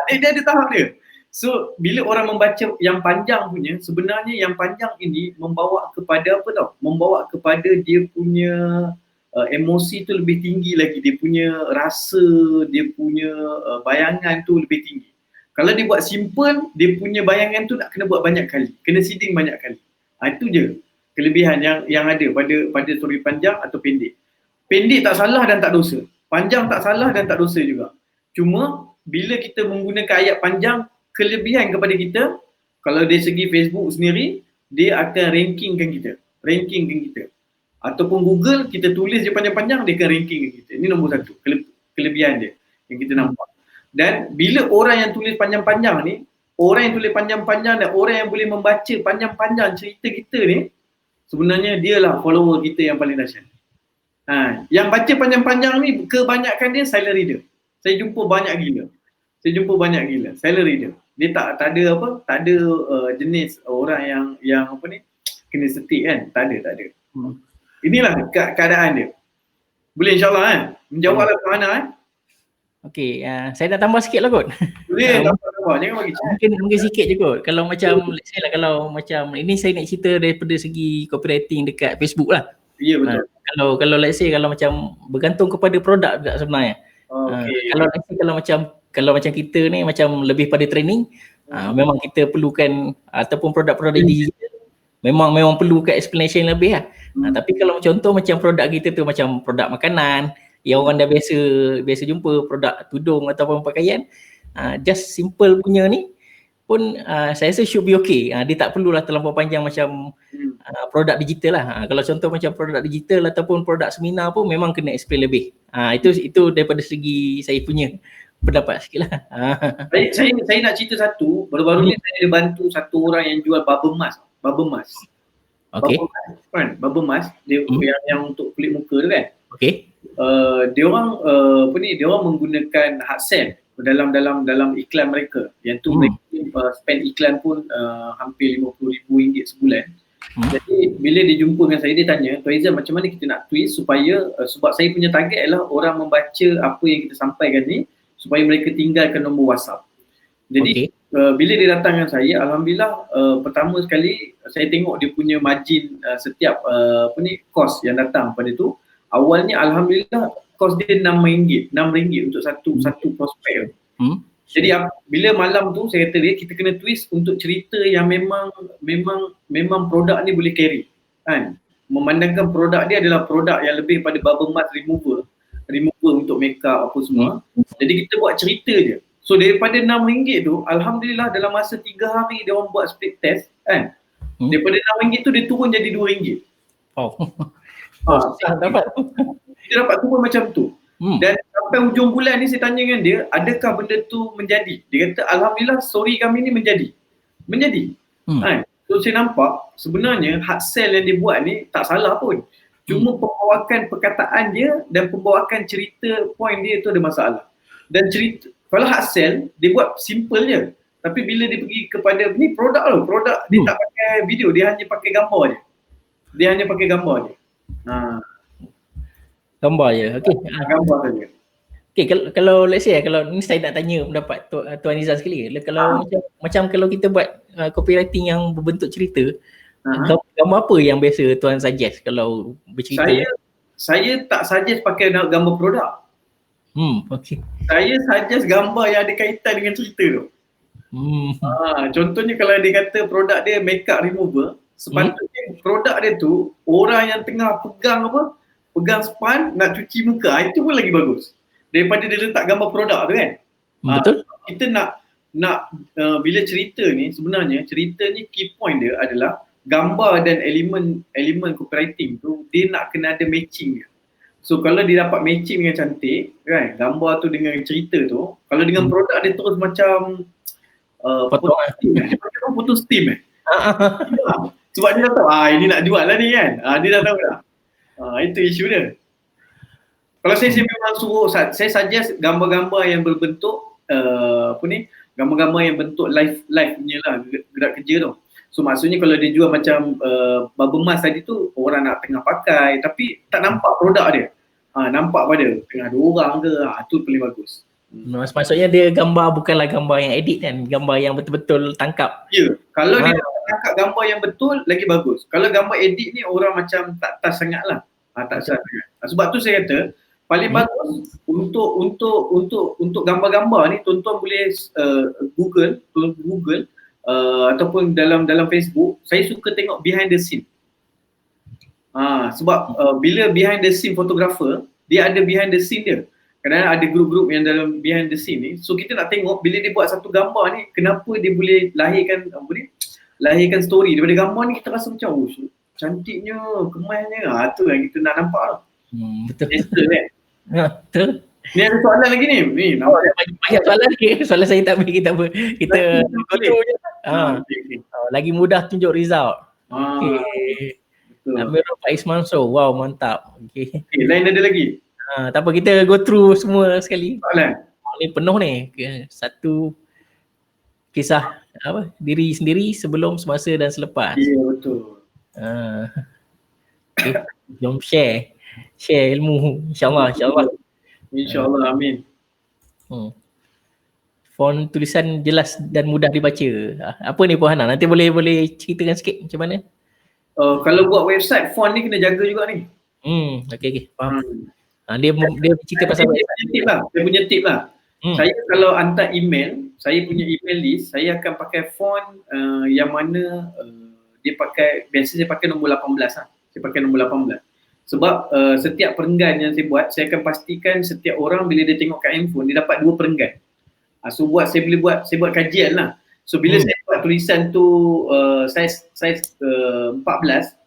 Dia ada tahap dia. So bila orang membaca yang panjang punya, sebenarnya yang panjang ini membawa kepada apa tau? Membawa kepada dia punya emosi tu lebih tinggi lagi, dia punya rasa, dia punya bayangan tu lebih tinggi. Kalau dia buat simple, dia punya bayangan tu nak kena buat banyak kali, kena seeding banyak kali. Itu je kelebihan yang ada pada story panjang atau pendek. Pendek tak salah dan tak dosa. Panjang tak salah dan tak dosa juga. Cuma bila kita menggunakan ayat panjang, kelebihan kepada kita, kalau dari segi Facebook sendiri, dia akan rankingkan kita. Ataupun Google, kita tulis je panjang-panjang, dia akan rankingkan kita. Ini nombor 1, kelebihan dia yang kita nampak. Dan bila orang yang tulis panjang-panjang ni, orang yang tulis panjang-panjang dan orang yang boleh membaca panjang-panjang cerita kita ni, sebenarnya dialah follower kita yang paling dahsyat. Yang baca panjang-panjang ni, kebanyakan dia silent reader. Saya jumpa banyak gila silent reader. Dia tak ada jenis orang yang apa ni, kena setik kan? Tak ada. Inilah keadaan dia. Boleh insyaAllah kan? Menjawablah Puan Hana kan? Okey, saya nak tambah sikit lah kot. Boleh, tambah. Jangan bagi cakap. Mungkin sikit je kot. Kalau macam, let's say lah, kalau macam, ini saya nak cerita daripada segi copywriting dekat Facebook lah. Ya, betul. Kalau let's say, kalau macam bergantung kepada produk juga sebenarnya. Kalau let's say, kalau macam kita ni macam lebih pada training, memang kita perlukan ataupun produk-produk digital, memang perlukan explanation lebih lah. Tapi kalau contoh macam produk kita tu macam produk makanan, yang orang dah biasa jumpa, produk tudung ataupun pakaian, just simple punya ni pun saya rasa should be okay. Dia tak perlulah terlampau panjang macam produk digital lah. Kalau contoh macam produk digital ataupun produk seminar pun memang kena explain lebih. Itu daripada segi saya punya pendapat sikit lah. Saya nak cerita satu. Baru-baru ni saya ada bantu satu orang yang jual bubble mask. Okay. Bubble mask dia yang untuk kulit muka tu kan. Okay. Dia orang dia orang menggunakan hard sell dalam iklan mereka. Yang tu mereka spend iklan pun hampir RM50,000 sebulan. Jadi bila dia jumpa dengan saya, dia tanya, Tuan Izzan, macam mana kita nak twist supaya sebab saya punya target adalah orang membaca apa yang kita sampaikan ni supaya mereka tinggalkan nombor WhatsApp. Jadi bila dia datang dengan saya, alhamdulillah pertama sekali saya tengok dia punya margin setiap kos yang datang pada tu. Awalnya alhamdulillah kos dia RM6 untuk satu prospek. Jadi bila malam tu saya kata dia, kita kena twist untuk cerita yang memang produk ni boleh carry kan. Memandangkan produk dia adalah produk yang lebih pada bubble mask remover untuk makeup apa semua. Jadi kita buat cerita je. So daripada RM6 tu, alhamdulillah dalam masa 3 hari dia orang buat split test kan. Daripada RM6 tu dia turun jadi RM2. Dia dapat turun macam tu. Dan sampai hujung bulan ni saya tanya dengan dia, adakah benda tu menjadi? Dia kata alhamdulillah story kami ni menjadi. Kan? So saya nampak sebenarnya hard sell yang dia buat ni tak salah pun. Cuma pembawakan perkataan dia dan pembawakan cerita point dia tu ada masalah. Dan cerita, kalau hard sell dia buat simple je. Tapi bila dia pergi kepada ni produk dia tak pakai video, dia hanya pakai gambar je. Gambar je. Okey. Gambar saja. Okey, kalau let's say kalau ni saya nak tanya pendapat Tuan Izzan sekali. Kalau macam kalau kita buat copywriting yang berbentuk cerita, gambar apa yang biasa Tuan suggest kalau bercerita? Saya tak suggest pakai gambar produk. Okey. Saya suggest gambar yang ada kaitan dengan cerita tu. Contohnya kalau dia kata produk dia makeup remover, sepatutnya produk dia tu orang yang tengah pegang span nak cuci muka, itu pun lagi bagus daripada dia letak gambar produk tu kan. Betul. Kita nak bila cerita ni, sebenarnya cerita ni key point dia adalah gambar dan elemen copywriting tu dia nak kena ada matching dia. So kalau dia dapat matching dengan cantik kan, gambar tu dengan cerita tu, kalau dengan produk dia terus macam foto steam sebab dia dah tahu ini nak jual lah ni kan. Dia dah tahu dah. Itu isu dia. Kalau saya memang suruh, saya suggest gambar-gambar yang berbentuk gambar-gambar yang bentuk live punya lah, gerak kerja tu. So maksudnya kalau dia jual macam bubble mask tadi tu, orang nak tengah pakai tapi tak nampak produk dia. Nampak pada tengah ada orang ke, tu paling bagus. Maksudnya dia gambar bukanlah gambar yang edit kan, gambar yang betul-betul tangkap. Ya, kalau dia tangkap gambar yang betul lagi bagus. Kalau gambar edit ni orang macam tak touch sangat lah. Tak touch sangat. Sebab tu saya kata paling bagus untuk gambar-gambar ni, tuan-tuan boleh Google ataupun dalam Facebook, saya suka tengok behind the scene. Sebab bila behind the scene photographer, dia ada behind the scene dia. Kadang-kadang ada grup-grup yang dalam behind the scene ni. So kita nak tengok bila dia buat satu gambar ni, kenapa dia boleh lahirkan story. Daripada gambar ni kita rasa macam cantiknya, kemasnya. Tu yang kita nak nampak lah. Betul. Betul. Ni ada soalan lagi ni. Banyak soalan lagi. Soalan saya tak boleh kita go through je. Lagi mudah tunjuk result. Amirul Faiz Mansur. Wow, mantap. Okay, lain ada lagi? Tak apa, kita go through semua sekali. Soalan? Ni penuh ni. Satu kisah diri sendiri sebelum, semasa dan selepas. Ya, betul. Okay. Jom share ilmu, insyaAllah. InsyaAllah, amin. Font tulisan jelas dan mudah dibaca. Apa ni Puan Hana? Nanti boleh ceritakan sikit macam mana? Kalau buat website, font ni kena jaga juga ni. Okay, faham. Dia cerita pasal Saya punya tip lah. Saya kalau hantar email, saya punya email list, saya akan pakai font yang mana dia pakai, biasa saya pakai nombor 18 lah. Saya pakai nombor 18. Sebab setiap perenggan yang saya buat, saya akan pastikan setiap orang bila dia tengok kat handphone, dia dapat 2 perenggan. So saya buat kajian lah. So bila saya buat tulisan tu saiz 14,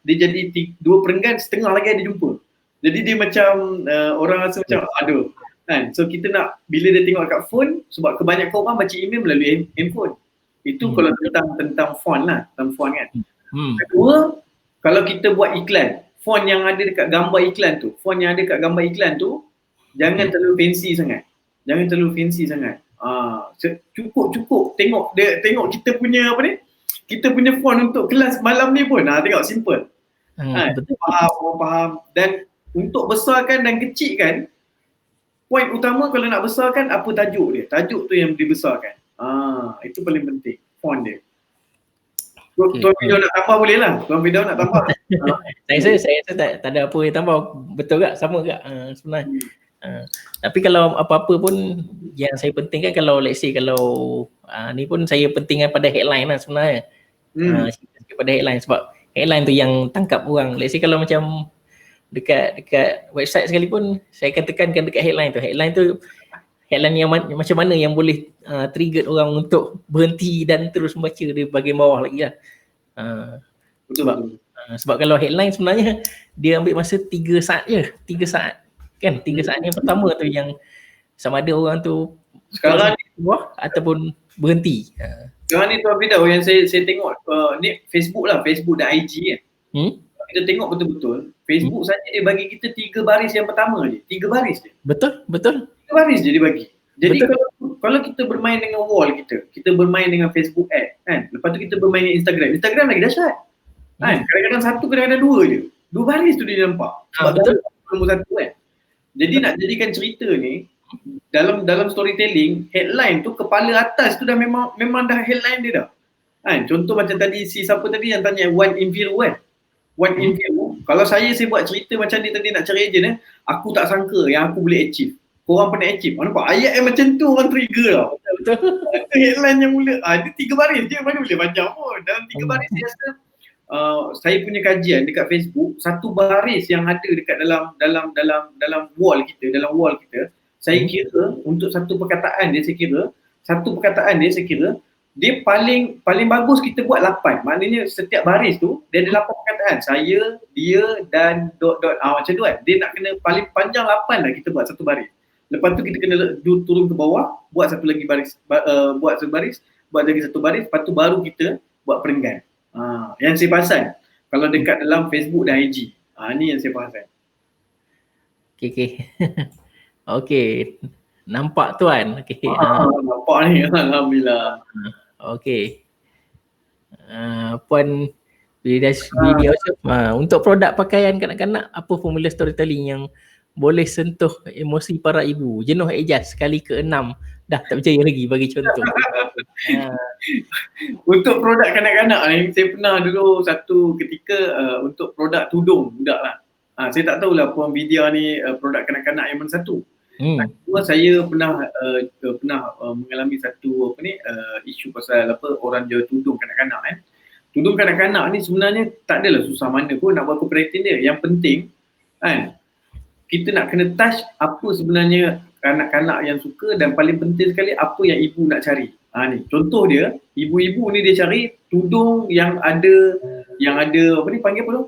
dia jadi 2 perenggan, setengah lagi ada jumpa. Jadi dia macam orang rasa macam aduh kan. So kita nak, bila dia tengok kat phone, sebab kebanyakan orang baca email melalui handphone. Itu kalau tentang font lah, tentang font kan. Kedua, kalau kita buat iklan, font yang ada dekat gambar iklan tu, jangan terlalu fancy sangat. Cukup tengok kita punya kita punya font untuk kelas malam ni pun tengok simple. Faham. Dan untuk besarkan dan kecilkan, poin utama kalau nak besarkan, apa tajuk dia. Tajuk tu yang dibesarkan. Itu paling penting, font dia. Tuan Fidaw nak tambah boleh lah. Saya tak ada apa yang tambah. Betul tak? Sama tak sebenarnya? Tapi kalau apa-apa pun yang saya pentingkan, kalau let's say kalau ni pun saya pentingkan pada headline lah sebenarnya. Pada headline, sebab headline tu yang tangkap orang. Let's say kalau macam dekat website sekalipun, saya akan tekankan dekat headline tu. Headline yang macam mana yang boleh trigger orang untuk berhenti dan terus membaca di bahagian bawah lagi lah. Sebab kalau headline sebenarnya dia ambil masa 3 saat je. 3 saat kan, 3 saat yang pertama tu yang sama ada orang tu sekarang ni bawah ataupun berhenti. Sekarang ni Tuan Fidaw yang saya tengok ni Facebook lah, Facebook dan IG kan. Kita tengok betul-betul Facebook saja dia bagi kita 3 baris yang pertama je. 3 baris je. Betul. 3 baris je dia bagi. Jadi kalau kita bermain dengan wall kita bermain dengan Facebook ad kan. Lepas tu kita bermain dengan Instagram lagi dahsyat. Kan? Kadang-kadang 1, kadang-kadang 2 je. 2 baris tu dia nampak. Betul. Nombor 1 kan. Jadi nak jadikan cerita ni dalam storytelling, headline tu kepala atas tu dah memang dah headline dia dah. Kan? Contoh macam tadi siapa tadi yang tanya one in view kan. One in view. Kalau saya buat cerita macam ni tadi nak cari agent aku tak sangka yang aku boleh achieve. Korang pernah achieve. Nampak ayat yang macam tu orang trigger tau. Betul. Headline yang mula. Dia 3 baris je, mana boleh panjang pun. Dalam 3 baris saya rasa saya punya kajian dekat Facebook, 1 baris yang ada dekat dalam wall kita, saya kira untuk satu perkataan dia saya kira dia paling bagus kita buat 8. Maknanya setiap baris tu dia ada 8 perkataan. Saya, dia dan dot macam tu kan. Dia nak kena paling panjang 8 lah kita buat satu baris. Lepas tu kita kena turun ke bawah, buat satu lagi baris, buat lagi satu baris, lepas tu baru kita buat perenggan. Yang saya perasan kalau dekat dalam Facebook dan IG. Ni yang saya perasan. Okey. Nampak tuan. Nampak ni, alhamdulillah. Okey. Puan video untuk produk pakaian kanak-kanak, apa formula storytelling yang boleh sentuh emosi para ibu? Jenuh adjust kali ke-6 dah tak percaya lagi, bagi contoh. Untuk produk kanak-kanak ni, saya pernah dulu satu ketika untuk produk tudung budak lah. Saya tak tahulah Puan Vidya ni produk kanak-kanak yang mana satu. Saya pernah mengalami satu isu pasal orang jual tudung kanak-kanak kan. Tudung kanak-kanak ni sebenarnya tak adalah susah mana pun nak buat copywriting dia. Yang penting kan, kita nak kena touch apa sebenarnya kanak-kanak yang suka, dan paling penting sekali apa yang ibu nak cari. Ni contoh dia, ibu-ibu ni dia cari tudung yang ada apa ni panggil apa tu?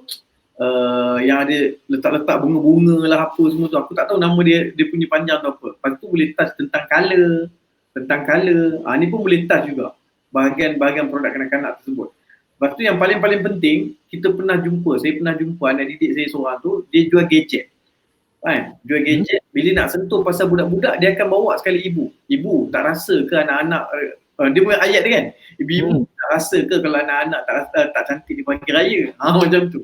Yang ada letak-letak bunga-bunga lah apa semua tu. Aku tak tahu nama dia punya panjang tu apa. Lepas tu boleh touch tentang colour. Ni pun boleh touch juga bahagian produk kanak-kanak tersebut. Lepas tu yang paling penting, saya pernah jumpa anak didik saya seorang tu, dia jual gadget. Kan? Jual gadget, bila nak sentuh pasal budak-budak, dia akan bawa sekali ibu tak rasa ke anak-anak, dia punya ayat dia kan, Ibu-ibu tak rasa ke kalau anak-anak tak cantik di pagi raya? Macam tu.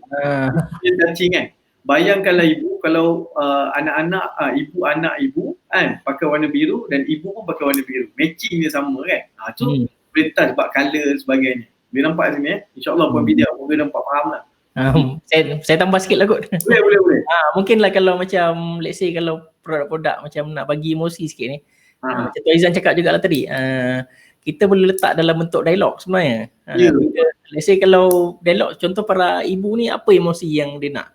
Dia touching kan. Bayangkanlah ibu kalau anak-anak ibu kan pakai warna biru dan ibu pun pakai warna biru. Matching dia sama kan. Tu boleh touch sebab colour sebagainya. Boleh nampak sini InsyaAllah buat video boleh nampak faham lah. Saya tambah sikit lah kot. Boleh. Mungkin lah kalau macam let's say kalau produk-produk macam nak bagi emosi sikit ni. Macam Tuan Izan cakap juga lah tadi. Kita boleh letak dalam bentuk dialog sebenarnya. Let's say kalau dialog contoh para ibu ni apa emosi yang dia nak.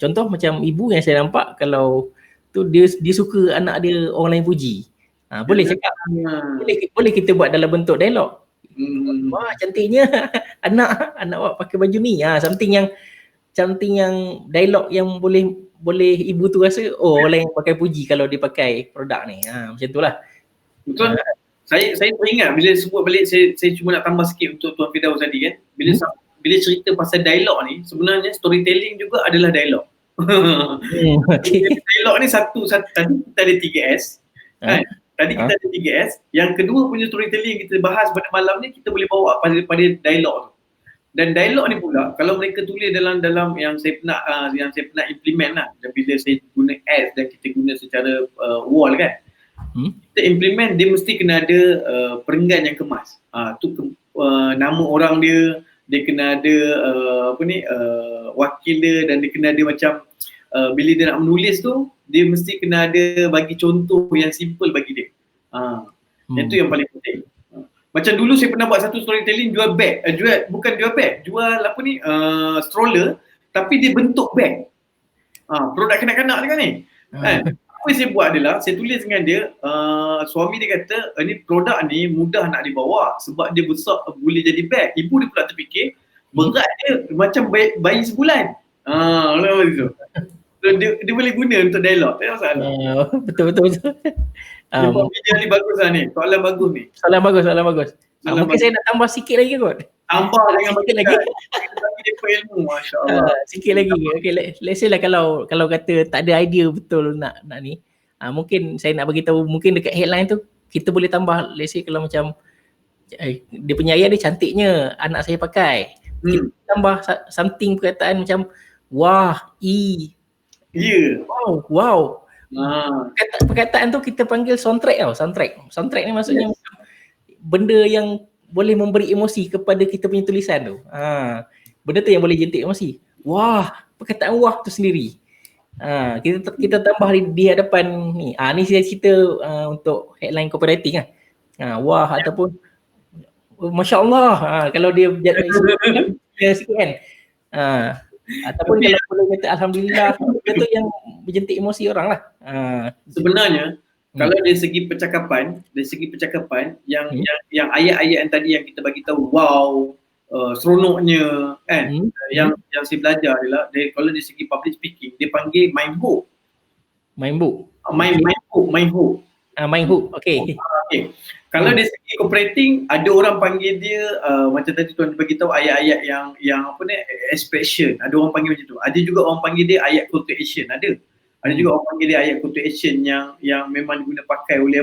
Contoh macam ibu yang saya nampak kalau tu dia suka anak dia orang lain puji. Boleh cakap boleh kita buat dalam bentuk dialog. Wah cantiknya anak awak pakai baju ni. Something yang dialog yang boleh ibu tu rasa orang lain pakai puji kalau dia pakai produk ni. Macam itulah. Betul. Saya teringat bila sebut balik saya cuma nak tambah sikit untuk Tuan Firdaus tadi kan. Bila cerita pasal dialog ni, sebenarnya storytelling juga adalah dialog. Dialog ni satu tadi kita ada 3S. Kan? Tadi kita ada 3S. Yang kedua punya storytelling yang kita bahas pada malam ni, kita boleh bawa pada dialog tu. Dan dialog ni pula, kalau mereka tulis dalam yang saya pernah implement lah. Dan bila saya guna ads dan kita guna secara wall kan. Kita implement, dia mesti kena ada perenggan yang kemas. Tu nama orang dia kena ada wakil dia dan dia kena ada macam bila dia nak menulis tu dia mesti kena ada bagi contoh yang simple bagi dia. Itu yang paling penting. Macam dulu saya pernah buat satu storytelling jual bag, jual stroller tapi dia bentuk bag. Produk kanak-kanak juga ni. Apa yang saya buat adalah saya tulis dengan dia, suami dia kata ni produk ni mudah nak dibawa sebab dia besar boleh jadi bag. Ibu dia pula terfikir berat dia macam bayi sebulan. Betul. So, dia boleh guna untuk dialog, tak ada masalah. Betul. Video ni bagus lah ni, soalan bagus ni. Soalan bagus. Mungkin saya nak tambah sikit lagi kot. Tambah dengan sikit lagi. Bagi dia ilmu, masya-Allah. Sikit lagi. Okay, let's say lah kalau kata tak ada idea betul nak ni. Mungkin saya nak bagi tahu mungkin dekat headline tu kita boleh tambah let's say kalau macam dia punya ayat dia cantiknya anak saya pakai. Kita tambah something perkataan macam wah, wow. Perkataan tu kita panggil soundtrack tau. Soundtrack ni maksudnya benda yang boleh memberi emosi kepada kita punya tulisan tu. Benda tu yang boleh jentik emosi. Wah, perkataan wah tu sendiri. Kita tambah di hadapan ni. Ni saya cerita untuk headline copywriting lah. Wah ataupun masya-Allah. Kalau dia sikit kan. Ataupun kalau boleh kata alhamdulillah, itu yang menjentik emosi orang lah. Sebenarnya kalau dari segi percakapan yang ayat-ayat yang tadi yang kita bagi tahu wow, seronoknya kan, yang saya belajar adalah kalau dari segi public speaking dia panggil mind hook. Okay. Kalau dari segi operating ada orang panggil dia macam tadi tuan bagi tahu ayat-ayat yang apa ni expression, ada orang panggil macam tu. Ada juga orang panggil dia ayat call to action, ada juga orang panggil dia ayat call to action yang memang diguna pakai oleh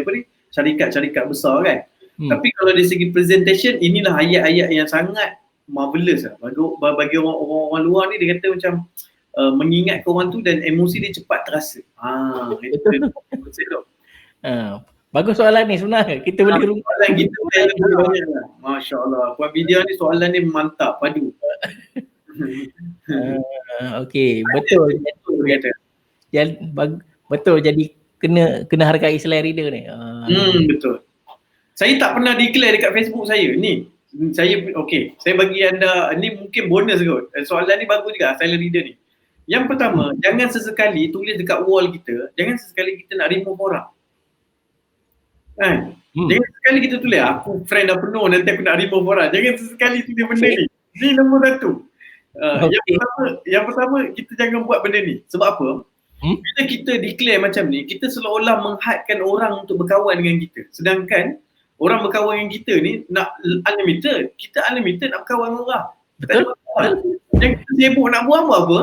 syarikat-syarikat besar kan. Tapi kalau dari segi presentation, inilah ayat-ayat yang sangat marvelous lah. Bagi orang luar ni dia kata macam mengingat ke orang tu dan emosi dia cepat terasa. Itu. Bagus soalan ni sebenarnya. Kita boleh soalan kita lebih banyak lah. Masya-Allah. Buat video ni soalan ni mantap, padu. Okey, betul kata. Betul jadi kena hargai selera dia ni. Betul. Saya tak pernah declare dekat Facebook saya ni. Saya bagi anda ni mungkin bonus kot. Soalan ni bagus juga silent reader ni. Yang pertama, jangan sesekali tulis dekat wall kita, jangan sesekali kita nak remove orang. Kan? Jangan sesekali kita tulis aku friend dah penuh nanti aku nak remove orang. Jangan sesekali tulis benda ni. Ni nombor satu. Yang pertama kita jangan buat benda ni. Sebab apa? Bila kita declare macam ni, kita seolah-olah menghadkan orang untuk berkawan dengan kita. Sedangkan orang berkawan dengan kita ni nak unlimited. Kita unlimited nak berkawan dengan orang. Betul. Yang kita sibuk nak buat apa?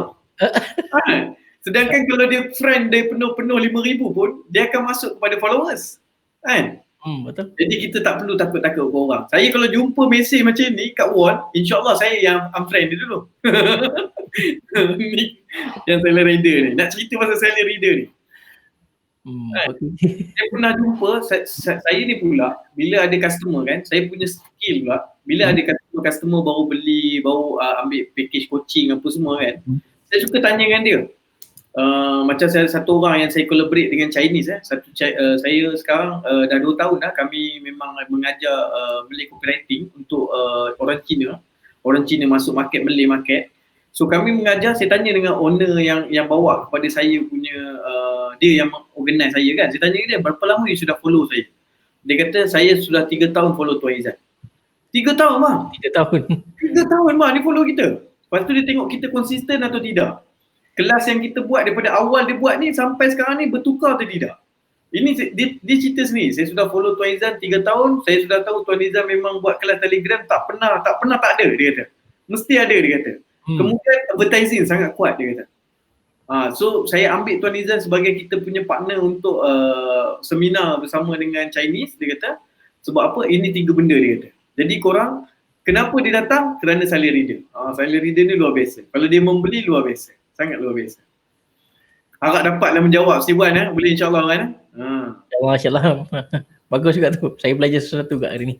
Sedangkan kalau dia friend dia penuh 5,000 pun, dia akan masuk kepada followers. Kan? Betul. Jadi kita tak perlu takut-takut ke orang. Saya kalau jumpa mesej macam ni kat wall, insyaAllah saya yang unfriend dia dulu. Ni yang seller reader ni. Nak cerita pasal seller reader ni. Saya pernah jumpa, saya ni pula, bila ada customer kan, saya punya skill pula, bila ada customer baru beli, baru ambil package coaching apa semua kan, saya suka tanya dengan dia. Macam saya satu orang yang saya collaborate dengan Chinese saya sekarang dah 2 tahun dah kami memang mengajar Malay copywriting untuk orang Cina masuk market Malay market. So kami mengajar, saya tanya dengan owner yang bawa kepada saya punya dia yang organize saya kan. Saya tanya dia, berapa lama you sudah follow saya? Dia kata saya sudah 3 tahun follow Tuan Izzan. 3 tahun bang? 3 tahun. 3 tahun bang dia follow kita. Lepas tu dia tengok kita konsisten atau tidak. Kelas yang kita buat daripada awal dia buat ni sampai sekarang ni bertukar atau tidak. Ini dia cerita sendiri. Saya sudah follow Tuan Izzan 3 tahun. Saya sudah tahu Tuan Izzan memang buat kelas Telegram tak pernah tak ada dia kata. Mesti ada dia kata. Kemudian advertising sangat kuat dia kata. So saya ambil Tuan Izzan sebagai kita punya partner untuk seminar bersama dengan Chinese dia kata. Sebab apa? Ini 3 benda dia kata. Jadi korang kenapa dia datang? Kerana seller reader. Seller reader ni luar biasa. Kalau dia membeli luar biasa. Sangat luar biasa. Harap dapatlah menjawab si Wan boleh insyaAllah kan? InsyaAllah. Bagus juga tu. Saya belajar sesuatu kat hari ni.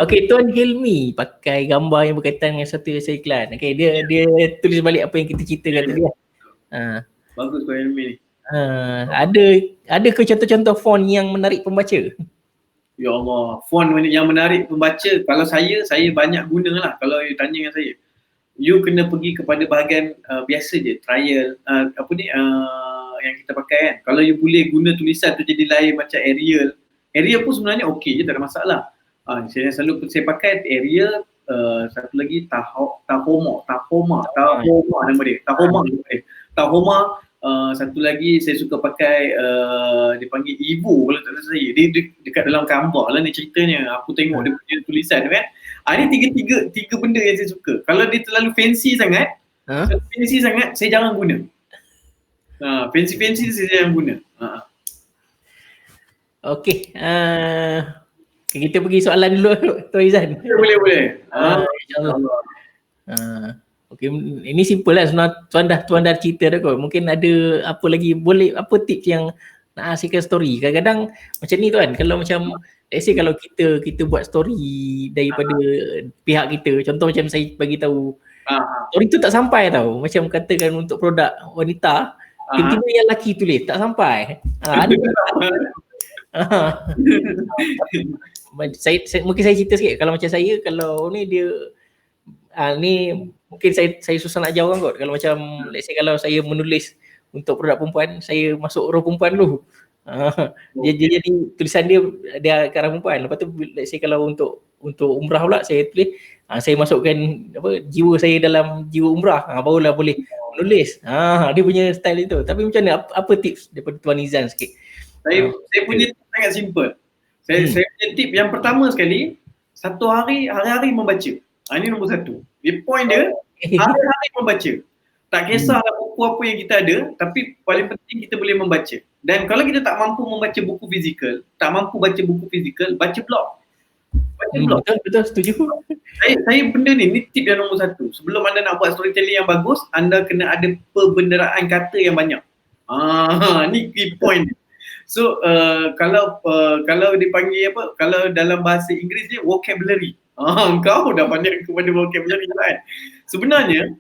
Okay, Tuan Hilmi pakai gambar yang berkaitan dengan satu jasa iklan. Okay, dia tulis balik apa yang kita ceritakan tadi. Bagus Tuan Hilmi ni. Ada ke contoh-contoh font yang menarik pembaca? Ya Allah, font yang menarik pembaca. Kalau saya banyak guna lah. Kalau you tanya dengan saya, you kena pergi kepada bahagian biasa je, trial yang kita pakai kan. Kalau you boleh guna tulisan tu jadi lain macam Arial pun sebenarnya okey je, tak ada masalah. Saya selalu saya pakai Arial, satu lagi Tahoma nama dia. Tahoma, satu lagi saya suka pakai dia panggil Evo kalau tak salah saya. Dia dekat dalam gambar lah ni ceritanya. Aku tengok dia punya tulisan tu kan. Ini tiga benda yang saya suka. Kalau dia terlalu fancy sangat, saya jarang guna. Fancy saya jarang guna. Okey. Kita pergi soalan dulu Tuan Izzan. Boleh. InsyaAllah. Okey, ini simple lah. Sebenarnya tuan dah cerita dah kot. Mungkin ada apa lagi, boleh apa tips yang nak hasilkan story. Kadang-kadang macam ni tuan, kalau macam let's say kalau kita buat story daripada pihak kita, contoh macam saya bagi tahu story tu tak sampai tau. Macam katakan untuk produk wanita, tiba-tiba yang lelaki tulis tak sampai. Mungkin saya cerita sikit. Kalau macam saya, kalau ni dia ni mungkin saya susah nak jawab kot. Kalau macam let's say kalau saya menulis untuk produk perempuan, saya masuk roh perempuan dulu. Dia jadi tulisan dia ke arah perempuan. Lepas tu let's say kalau untuk umrah pula saya tulis, saya masukkan jiwa saya dalam jiwa umrah, barulah boleh menulis. Dia punya style itu. Tapi macam mana, apa tips daripada Tuan Izzan sikit? Saya punya tip sangat simple. Saya punya tip yang pertama sekali, hari-hari membaca. Ini nombor 1. Dia point dia, hari-hari membaca. Tak kisahlah buku apa yang kita ada, tapi paling penting kita boleh membaca. Dan kalau kita tak mampu membaca buku fizikal, baca blog. Betul, setuju. Saya benda ni tip yang nombor 1. Sebelum anda nak buat storytelling yang bagus, anda kena ada perbenderaan kata yang banyak. Ni key point. So kalau dipanggil apa, kalau dalam bahasa Inggeris dia vocabulary. Kau dah pandai kepada vocabulary kan. Sebenarnya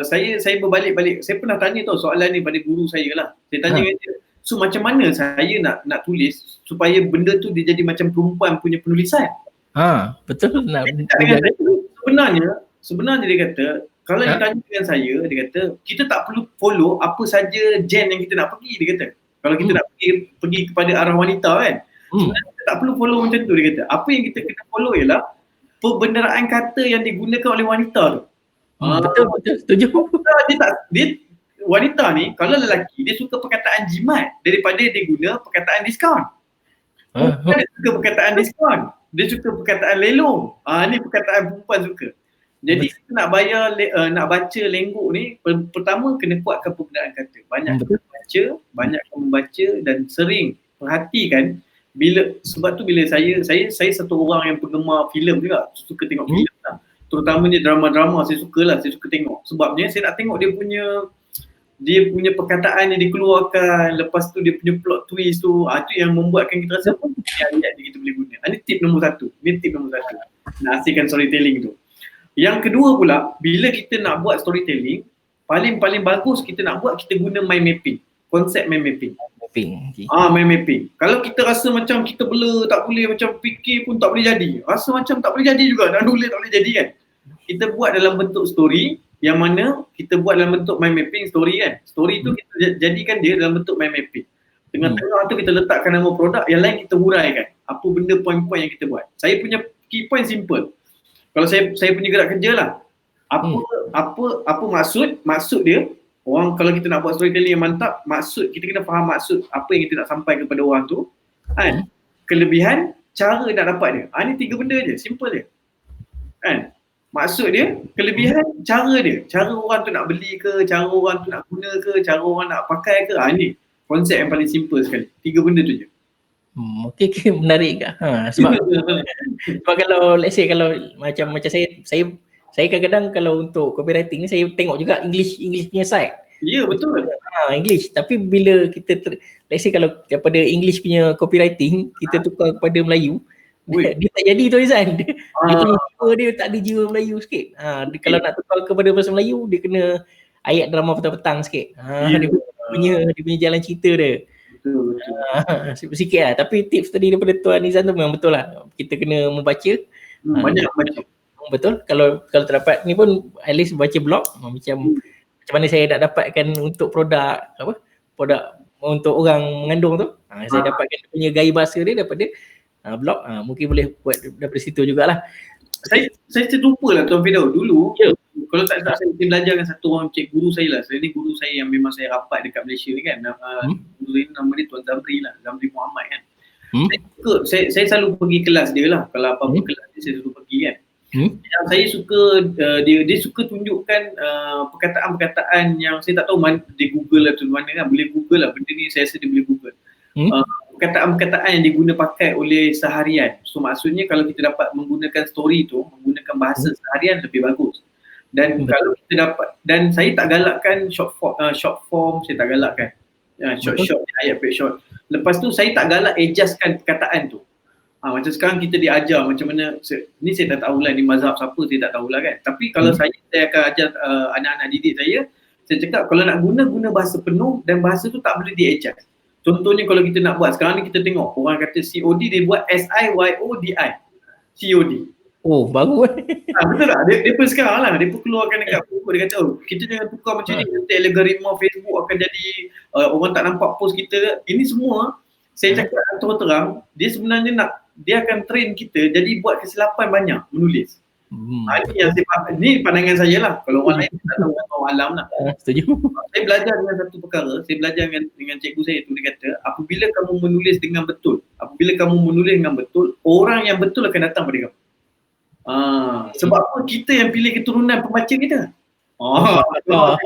saya berbalik-balik. Saya pernah tanya tau soalan ni pada guru saya lah. Saya tanya dia, so macam mana saya nak tulis supaya benda tu dia jadi macam perempuan punya penulisan? Betul. Sebenarnya dia kata, kalau dia tanya dengan saya, dia kata kita tak perlu follow apa saja gen yang kita nak pergi, dia kata. Kalau kita nak pergi kepada arah wanita kan, sebenarnya kita tak perlu follow macam tu, dia kata. Apa yang kita kena follow ialah perbenderaan kata yang digunakan oleh wanita tu. Betul, setuju. Dia wanita ni, kalau lelaki, dia suka perkataan jimat daripada dia guna perkataan diskaun. Dia suka perkataan diskaun. Dia suka perkataan lelong. Ni perkataan perempuan suka. Jadi kita nak nak baca lenggok ni, pertama kena kuatkan perbendaharaan kata. Banyak membaca dan sering perhatikan sebab tu bila saya satu orang yang penggemar filem juga, suka tengok filem lah. Terutamanya drama-drama saya suka tengok. Sebabnya saya nak tengok dia punya perkataan yang dikeluarkan, lepas tu dia punya plot twist tu, tu yang membuatkan kita rasa ayat dia kita boleh guna. Ini tip nombor satu. Nak hasilkan storytelling tu. Yang kedua pula, bila kita nak buat storytelling, paling bagus kita nak buat, kita guna mind mapping. Konsep mind mapping. Mind mapping. Kalau kita rasa macam kita blur, tak boleh, macam fikir pun tak boleh jadi. Rasa macam tak boleh jadi juga, nak nulis tak boleh jadi kan. Kita buat dalam bentuk story, yang mana kita buat dalam bentuk mind mapping story kan. Story tu kita jadikan dia dalam bentuk mind mapping. Tengah-tengah tu kita letakkan nama produk, yang lain kita huraikan. Apa benda point-point yang kita buat. Saya punya key point simple. Kalau saya punya gerak kerja lah. Apa maksud dia. Orang kalau kita nak buat storytelling yang mantap, maksud kita kena faham maksud apa yang kita nak sampai kepada orang tu. Kan? Kelebihan, cara nak dapat dia. Ni 3 benda je, simple je. Kan? Maksud dia, kelebihan, cara dia. Cara orang tu nak beli ke, cara orang tu nak guna ke, cara orang nak pakai ke. Ni konsep yang paling simple sekali. 3 benda tu je. Okay, menarik ke? Sebab kalau let's say kalau macam saya kadang-kadang kalau untuk copywriting ni saya tengok juga English punya side. Ya, betul. English. Tapi bila kita let's say kalau daripada English punya copywriting kita tukar kepada Melayu, dia tak jadi tu Izan. Dia tak ada jiwa Melayu sikit. Kalau nak tukar kepada bahasa Melayu, dia kena ayat drama petang-petang sikit. Dia punya jalan cerita dia. Betul. Sikit lah. Tapi tips tadi daripada Tuan Izan tu memang betul lah. Kita kena membaca. Banyak baca. Betul. Kalau terdapat ni pun at least baca blog macam mana saya nak dapatkan untuk produk untuk orang mengandung tu. Saya dapatkan punya gaya bahasa dia daripada blog. Mungkin boleh buat daripada situ jugalah. Saya terlupa lah Tuan Firdaus dulu. Kalau tak saya belajar dengan satu orang guru saya lah. Saya ni guru saya yang memang saya rapat dekat Malaysia ni kan. Guru ni nama dia Tuan Zamri lah. Zamri Muhammad kan. Saya selalu pergi kelas dia lah. Kalau apa-apa kelas dia saya selalu pergi kan. Yang saya suka dia suka tunjukkan perkataan-perkataan yang saya tak tahu dia Google atau mana kan. Boleh Google lah benda ni, saya rasa dia boleh Google. Perkataan-perkataan yang diguna pakai oleh seharian. So maksudnya kalau kita dapat menggunakan story tu, menggunakan bahasa seharian lebih bagus. Dan kalau kita dapat, dan saya tak galakkan short form saya tak galakkan. Short ayat short. Lepas tu saya tak galak adjustkan perkataan tu. Macam sekarang kita diajar macam mana, ni saya tak tahulah ni mazhab siapa, saya tak tahulah kan. Tapi kalau saya akan ajar anak-anak didik saya cakap kalau nak guna bahasa penuh dan bahasa tu tak boleh di-adjust. Contohnya kalau kita nak buat sekarang ni, kita tengok orang kata COD, dia buat SIYODI. COD. Oh, baru betul tak? Dia pun sekarang lah, dia pun keluarkan dekat Facebook, dia kata kita jangan tukar macam ni, nanti algoritma Facebook akan jadi orang tak nampak post kita. Ini semua saya cakap terang-terang, dia sebenarnya dia akan train kita jadi buat kesilapan banyak menulis. Ni pandangan saya lah. Kalau orang lain tak tahu, orang alam lah. Setuju. Saya belajar dengan satu perkara, saya belajar dengan cikgu saya tu, dia kata apabila kamu menulis dengan betul, orang yang betul akan datang pada kamu. Sebab apa? Kita yang pilih keturunan pembaca kita. Dah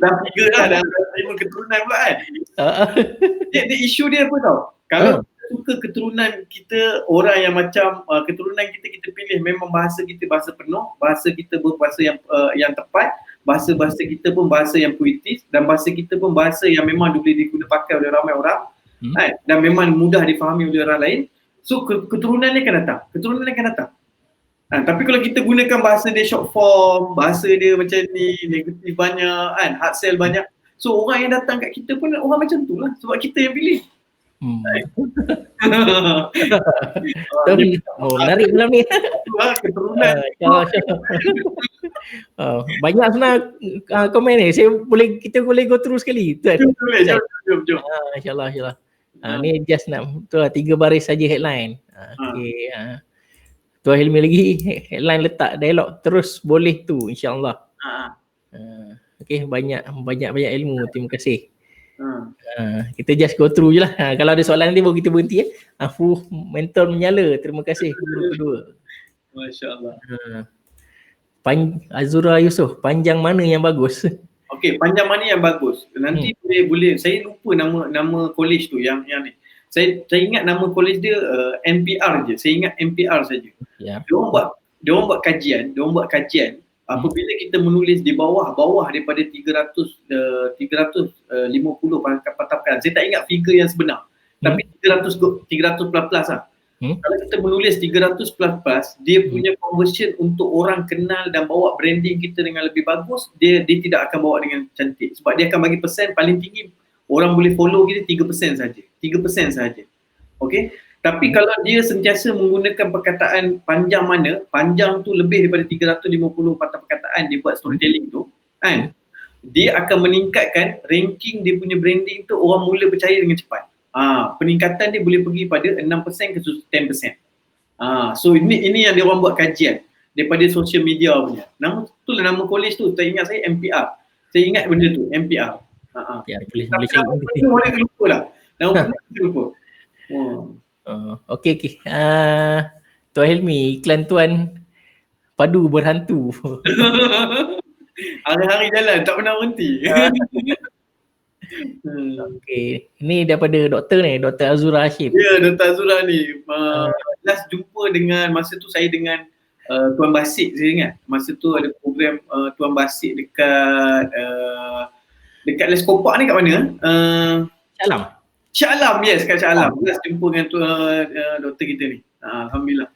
3 dah 5 keturunan pula kan. Dia isu dia apa tau? Kalau suka keturunan kita, orang yang macam keturunan kita pilih memang bahasa kita bahasa penuh, bahasa kita berbahasa yang tepat, bahasa kita pun bahasa yang puitis, dan bahasa kita pun bahasa yang memang boleh diguna pakai oleh ramai orang, dan memang mudah difahami oleh orang lain. So keturunan ni akan datang. Tapi kalau kita gunakan bahasa dia short form, bahasa dia macam ni, negatif banyak kan, hard sell banyak, so orang yang datang kat kita pun orang macam tu lah, sebab kita yang pilih. Menarik malam ni. Keturunan. Banyak sebenarnya komen ni. Kita boleh go through sekali. Jom. InsyaAllah. Ni just nak 3 baris saja headline. Okay. Tuan Hilmi lagi headline letak dialog terus boleh tu, insyaAllah. Okay, banyak ilmu. Terima kasih. Kita just go through je lah. Kalau ada soalan nanti baru kita berhenti ya. Mental menyala. Terima kasih guru kedua. Masya Allah. Azura Yusof, panjang mana yang bagus? Okey, panjang mana yang bagus. Nanti boleh saya lupa nama college tu yang ni. Saya ingat nama college dia NPR je. Saya ingat NPR saja. Ya. Dia orang buat kajian apabila kita menulis di bawah daripada 350 patakan. Saya tak ingat figure yang sebenar. Tapi 300 plus lah. Kalau kita menulis 300 plus, dia punya conversion untuk orang kenal dan bawa branding kita dengan lebih bagus, dia tidak akan bawa dengan cantik. Sebab dia akan bagi persen paling tinggi, orang boleh follow kita 3% saja. 3% saja. Okey? Tapi kalau dia sentiasa menggunakan perkataan panjang tu lebih daripada 350 patah perkataan dia buat storytelling tu, kan? Dia akan meningkatkan ranking dia punya branding tu, orang mula percaya dengan cepat. Peningkatan dia boleh pergi pada 6% ke 10%. So ini yang dia orang buat kajian daripada social media punya. Nama college tu, tak ingat saya NPR. Saya ingat benda tu, NPR. Ya, boleh cek. Boleh terlupa lah. Nama terlupa. Okey. Tuan Helmi, iklan tuan padu berhantu. Hari-hari jalan, tak pernah berhenti. Okey, ini daripada doktor ni, Dr. Azura Hashim. Ya, Dr. Azura ni. Last jumpa masa tu saya dengan Tuan Basit, saya ingat. Masa tu ada program Tuan Basit dekat Les Kopak ni kat mana? Shah Alam, yes, kat Shah Alam. Last jumpa dengan doktor kita ni. Alhamdulillah.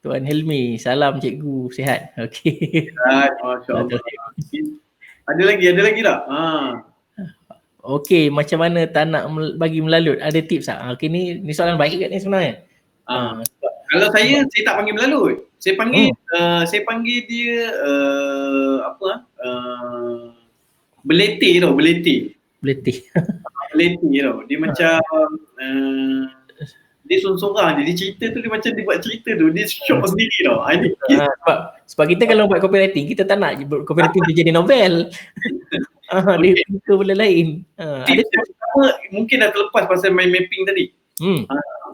Tuan Helmi, salam cikgu, sihat. Okey. Masya-Allah. Ada lagi tak? Okey, macam mana tak nak bagi melalut? Ada tips tak? Okey, ni soalan baik kat ni sebenarnya. Kalau saya tak panggil melalut. Saya panggil dia beletih tau. Beletih tau. Dia macam dia sorang-sorang je. Dia cerita tu, dia macam dia buat cerita tu, dia shock sendiri tau. Sebab kita kalau buat copywriting, kita tak nak copywriting tu jadi novel. Dia cerita benda lain. Mungkin dah terlepas pasal mind mapping tadi.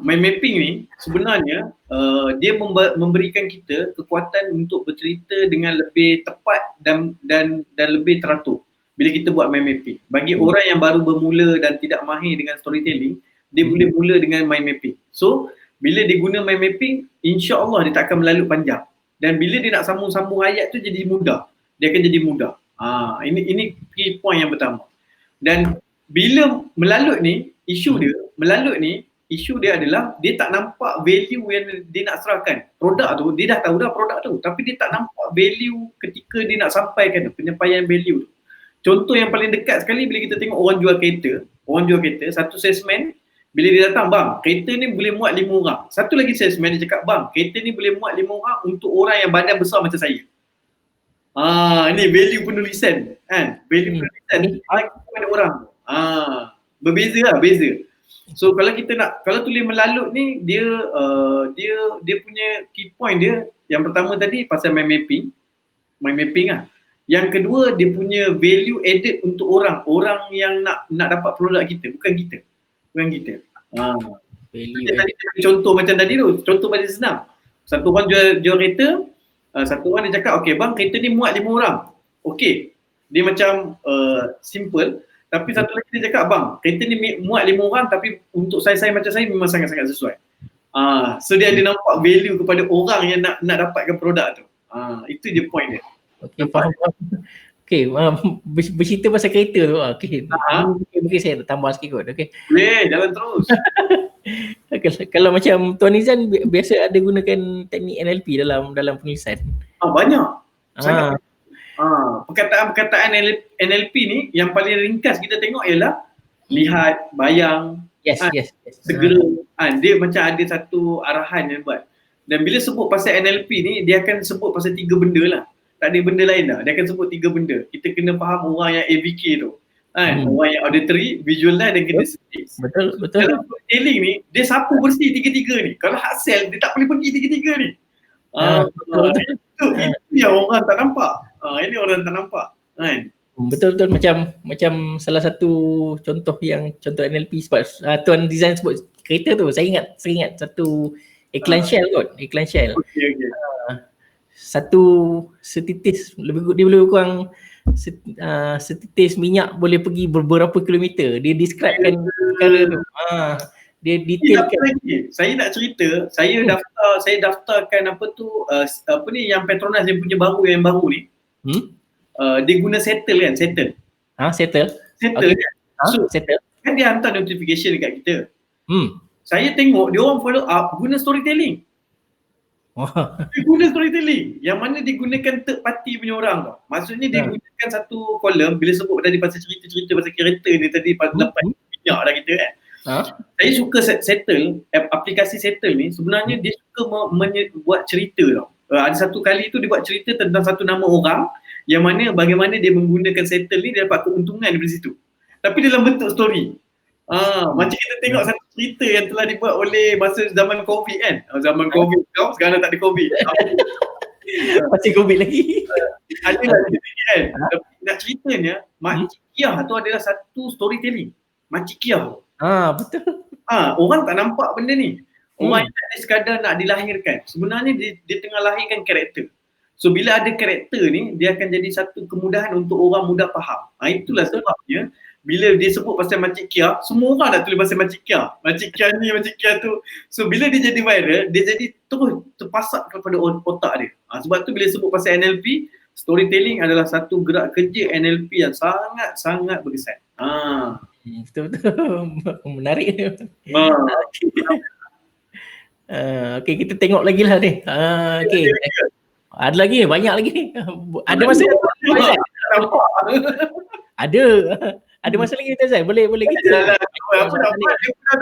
Mind mapping ni sebenarnya dia memberikan kita kekuatan untuk bercerita dengan lebih tepat dan lebih teratur bila kita buat mind mapping. Bagi orang yang baru bermula dan tidak mahir dengan storytelling, dia boleh mula dengan mind mapping. So, bila dia guna mind mapping, insya-Allah dia tak akan melalut panjang. Dan bila dia nak sambung-sambung ayat tu jadi mudah. Dia akan jadi mudah. Ini key point yang pertama. Dan bila melalut ni, isu dia adalah dia tak nampak value yang dia nak serahkan. Produk tu, dia dah tahu dah produk tu, tapi dia tak nampak value ketika dia nak sampaikan penyampaian value tu. Contoh yang paling dekat sekali bila kita tengok orang jual kereta, satu salesman, bila dia datang, bang, kereta ni boleh muat 5 orang. Satu lagi salesman dia cakap, bang, kereta ni boleh muat 5 orang untuk orang yang badan besar macam saya. Ini value penulisan, kan? Value penulisan kepada orang. Beza. So kalau tulis melalut ni, dia punya key point dia, yang pertama tadi pasal mind mapping lah. Yang kedua, dia punya value added untuk orang yang nak dapat produk kita, bukan kita. Contoh macam tadi tu, contoh paling senang. Satu orang jual kereta, satu orang dia cakap, okey bang, kereta ni muat 5 orang. Okey, dia macam simple. Tapi satu lagi dia cakap, bang, kereta ni muat 5 orang tapi untuk saya macam saya memang sangat-sangat sesuai. So dia ada nampak value kepada orang yang nak dapatkan produk tu. Itu je point dia. Okey, faham. Okey, bercerita pasal kereta tu. Okey. Mungkin saya tambah sikit kot. Okey. Boleh, jalan terus. Kalau macam Tuan Nizan biasa ada gunakan teknik NLP dalam penulisan. Banyak. Perkataan NLP ni yang paling ringkas kita tengok ialah lihat, bayang, yes. segera. Dia macam ada satu arahan yang buat. Dan bila sebut pasal NLP ni, dia akan sebut pasal 3 benda lah. Tak ada benda lain dah. Dia akan sebut 3 benda. Kita kena faham orang yang AVK tu. Orang yang auditory, visualize dan kinesthetic. Betul. Dalam storytelling ni, dia sapu bersih 3-3 ni. Kalau hard sell, dia tak boleh pergi 3-3 ni. Itu yang orang tak nampak. Ini orang tak nampak. Betul macam salah satu contoh NLP sebab Tuan Design sebut kereta tu, saya ingat satu iklan Shell kot, iklan Shell. Okay. setitis, dia lebih kurang setitis minyak boleh pergi beberapa kilometer. Dia describekan perkara tu. Dia detailkan. Saya nak cerita, saya daftarkan apa ni yang Petronas yang punya yang baru ni. Dia guna settle kan, settle. Settle. Settle Okay. kan. So, settle. Kan dia hantar notification dekat kita. Saya tengok dia orang follow up guna storytelling. Dia guna storytelling yang mana dia gunakan third party punya orang tau. Maksudnya dia gunakan satu kolom bila sebut tadi pasal cerita-cerita pasal kereta ni tadi lepas minyak dah kita kan. Saya suka settle, aplikasi settle ni sebenarnya dia suka buat cerita tau. Ada satu kali tu dia buat cerita tentang satu nama orang yang mana bagaimana dia menggunakan settle ni dia dapat keuntungan dari situ. Tapi dalam bentuk story. Macam kita tengok satu cerita yang telah dibuat oleh masa zaman COVID kan. Zaman COVID kau sekarang tak ada COVID. Masih COVID lagi. Ada lah cerita kan. Nak ceritanya Makcik Kia tu adalah satu storytelling. Makcik Kia tu. Betul. Orang tak nampak benda ni. Orang dia sekadar nak dilahirkan. Sebenarnya dia tengah lahirkan karakter. So bila ada karakter ni, dia akan jadi satu kemudahan untuk orang mudah faham. Itulah sebabnya bila dia sebut pasal Makcik Kia, semua orang nak tulis pasal Makcik Kia. Makcik Kia ni, Makcik Kia tu. So bila dia jadi viral, dia jadi terus terpasak kepada otak dia. Sebab tu bila sebut pasal NLP, storytelling adalah satu gerak kerja NLP yang sangat-sangat berkesan. Betul-betul. Menarik. Okay, kita tengok lagi lah ni. Okay. Ada lagi, banyak lagi ni. Ada masa? Ada masa lagi kita Zai? Boleh kita. Apa nak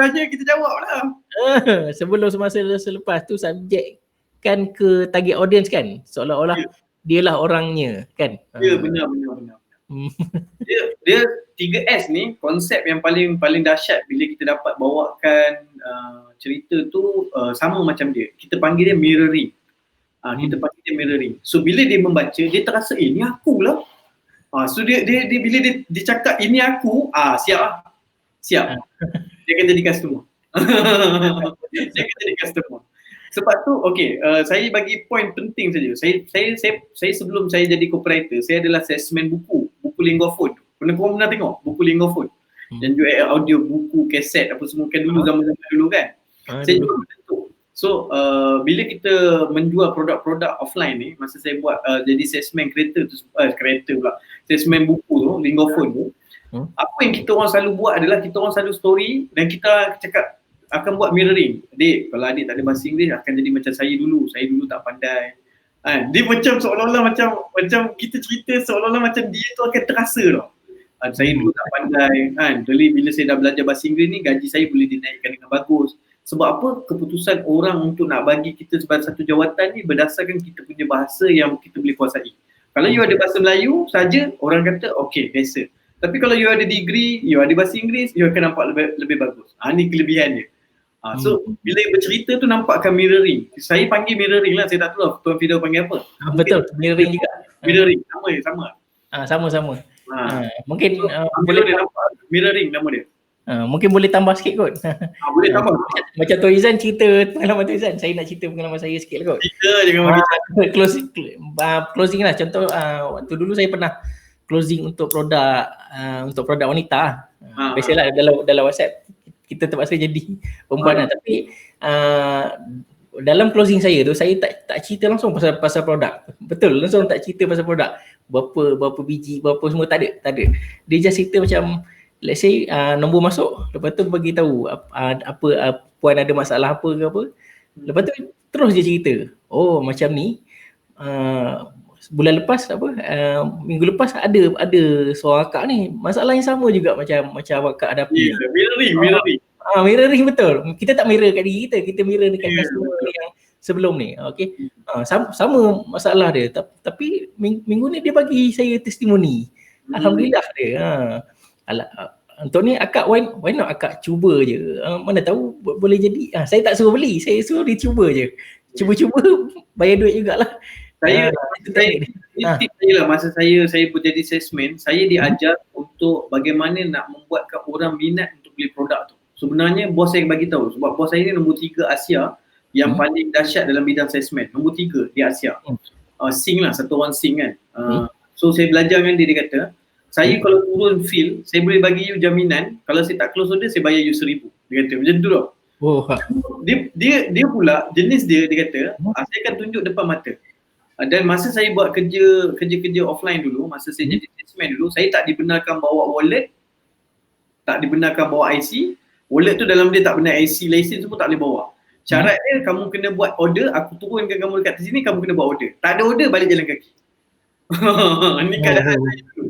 tanya kita jawab lah. Sebelum semasa selepas tu subjekkan ke target audience kan. Seolah-olah dialah orangnya kan. Ya benar. Dia 3S ni konsep yang paling dahsyat bila kita dapat bawakan cerita tu sama macam dia. Kita panggil dia mirroring. So bila dia membaca dia terasa ni aku lah. So dia bila dia cakap ini aku, siap. Dia akan jadi customer. Sebab tu saya bagi point penting saja. Saya sebelum saya jadi copywriter, saya adalah salesman buku Lingophone. Pernah tengok buku Lingophone? Dan jual audio, buku, kaset apa semua kan dulu zaman dulu kan. Saya jual bentuk. So bila kita menjual produk-produk offline ni, masa saya buat jadi salesman kereta salesman buku tu, Lingophone tu, apa yang kita orang selalu buat adalah kita orang selalu story dan kita cakap akan buat mirroring. Adik, kalau adik tak ada bahasa Inggeris akan jadi macam saya dulu tak pandai. Dia macam seolah-olah macam kita cerita seolah-olah macam dia tu akan terasa tau. Saya dulu tak pandai kan. Jadi bila saya dah belajar bahasa Inggeris ni, gaji saya boleh dinaikkan dengan bagus. Sebab apa? Keputusan orang untuk nak bagi kita sebagai satu jawatan ni berdasarkan kita punya bahasa yang kita boleh kuasai. Kalau you ada bahasa Melayu saja, orang kata biasa. Tapi kalau you ada degree, you ada bahasa Inggeris, you akan nampak lebih bagus. Ni kelebihan dia. So bila bercerita tu nampakkan mirroring. Saya panggil mirroring lah, saya tak tahu lah Tuan Fidaw panggil apa. Betul, mirroring juga. Mirroring, sama. Sama. Mungkin boleh dia nampak mirroring nama dia. Mungkin boleh tambah sikit kot. Boleh tambah. Macam Tuan Izan cerita pengalaman Tuan Izan, saya nak cerita pengalaman saya sikit lah kot. Jangan bagi closing lah. Contoh waktu dulu saya pernah closing untuk produk wanita. Biasalah dalam WhatsApp kita terpaksa jadi perempuan lah. Tapi dalam closing saya tu saya tak cerita langsung pasal produk. Betul, langsung tak cerita pasal produk. Berapa biji, berapa semua tak ada. Dia just cerita macam let's say nombor masuk, lepas tu bagi tahu apa puan ada masalah apa ke apa. Lepas tu terus dia cerita. Oh macam ni. Bulan lepas minggu lepas ada seorang akak ni masalah yang sama juga macam akak hadapi. Mirroring. Mirroring betul. Kita tak mirror kat diri kita mirror dekat customer yang sebelum ni. Okey. Sama masalah dia tapi minggu ni dia bagi saya testimoni. Alhamdulillah dia. Untuk ni akak why not akak cuba je. Mana tahu boleh jadi. Saya tak suruh beli, saya suruh dia cuba je. Cuba bayar duit jugalah. Saya tip saya lah masa saya jadi salesman, saya diajar untuk bagaimana nak membuatkan orang minat untuk beli produk tu. Sebenarnya bos saya bagi tahu sebab bos saya ni nombor 3 Asia yang paling dahsyat dalam bidang salesman, nombor 3 di Asia. sing lah, satu orang sing kan. So saya belajar dengan dia kata, saya kalau turun field, saya boleh bagi you jaminan, kalau saya tak close order, saya bayar you 1,000. Dia kata macam tu tau. Dia pula jenis dia kata, saya akan tunjuk depan mata. Dan masa saya buat kerja offline dulu, masa saya jadi salesman dulu, saya tak dibenarkan bawa wallet, tak dibenarkan bawa IC. Wallet tu dalam dia tak benar, IC, lesen semua tak boleh bawa. Syarat dia, kamu kena buat order, aku turunkan kamu dekat sini, kamu kena buat order. Tak ada order, balik jalan kaki. Ni keadaan saya dulu.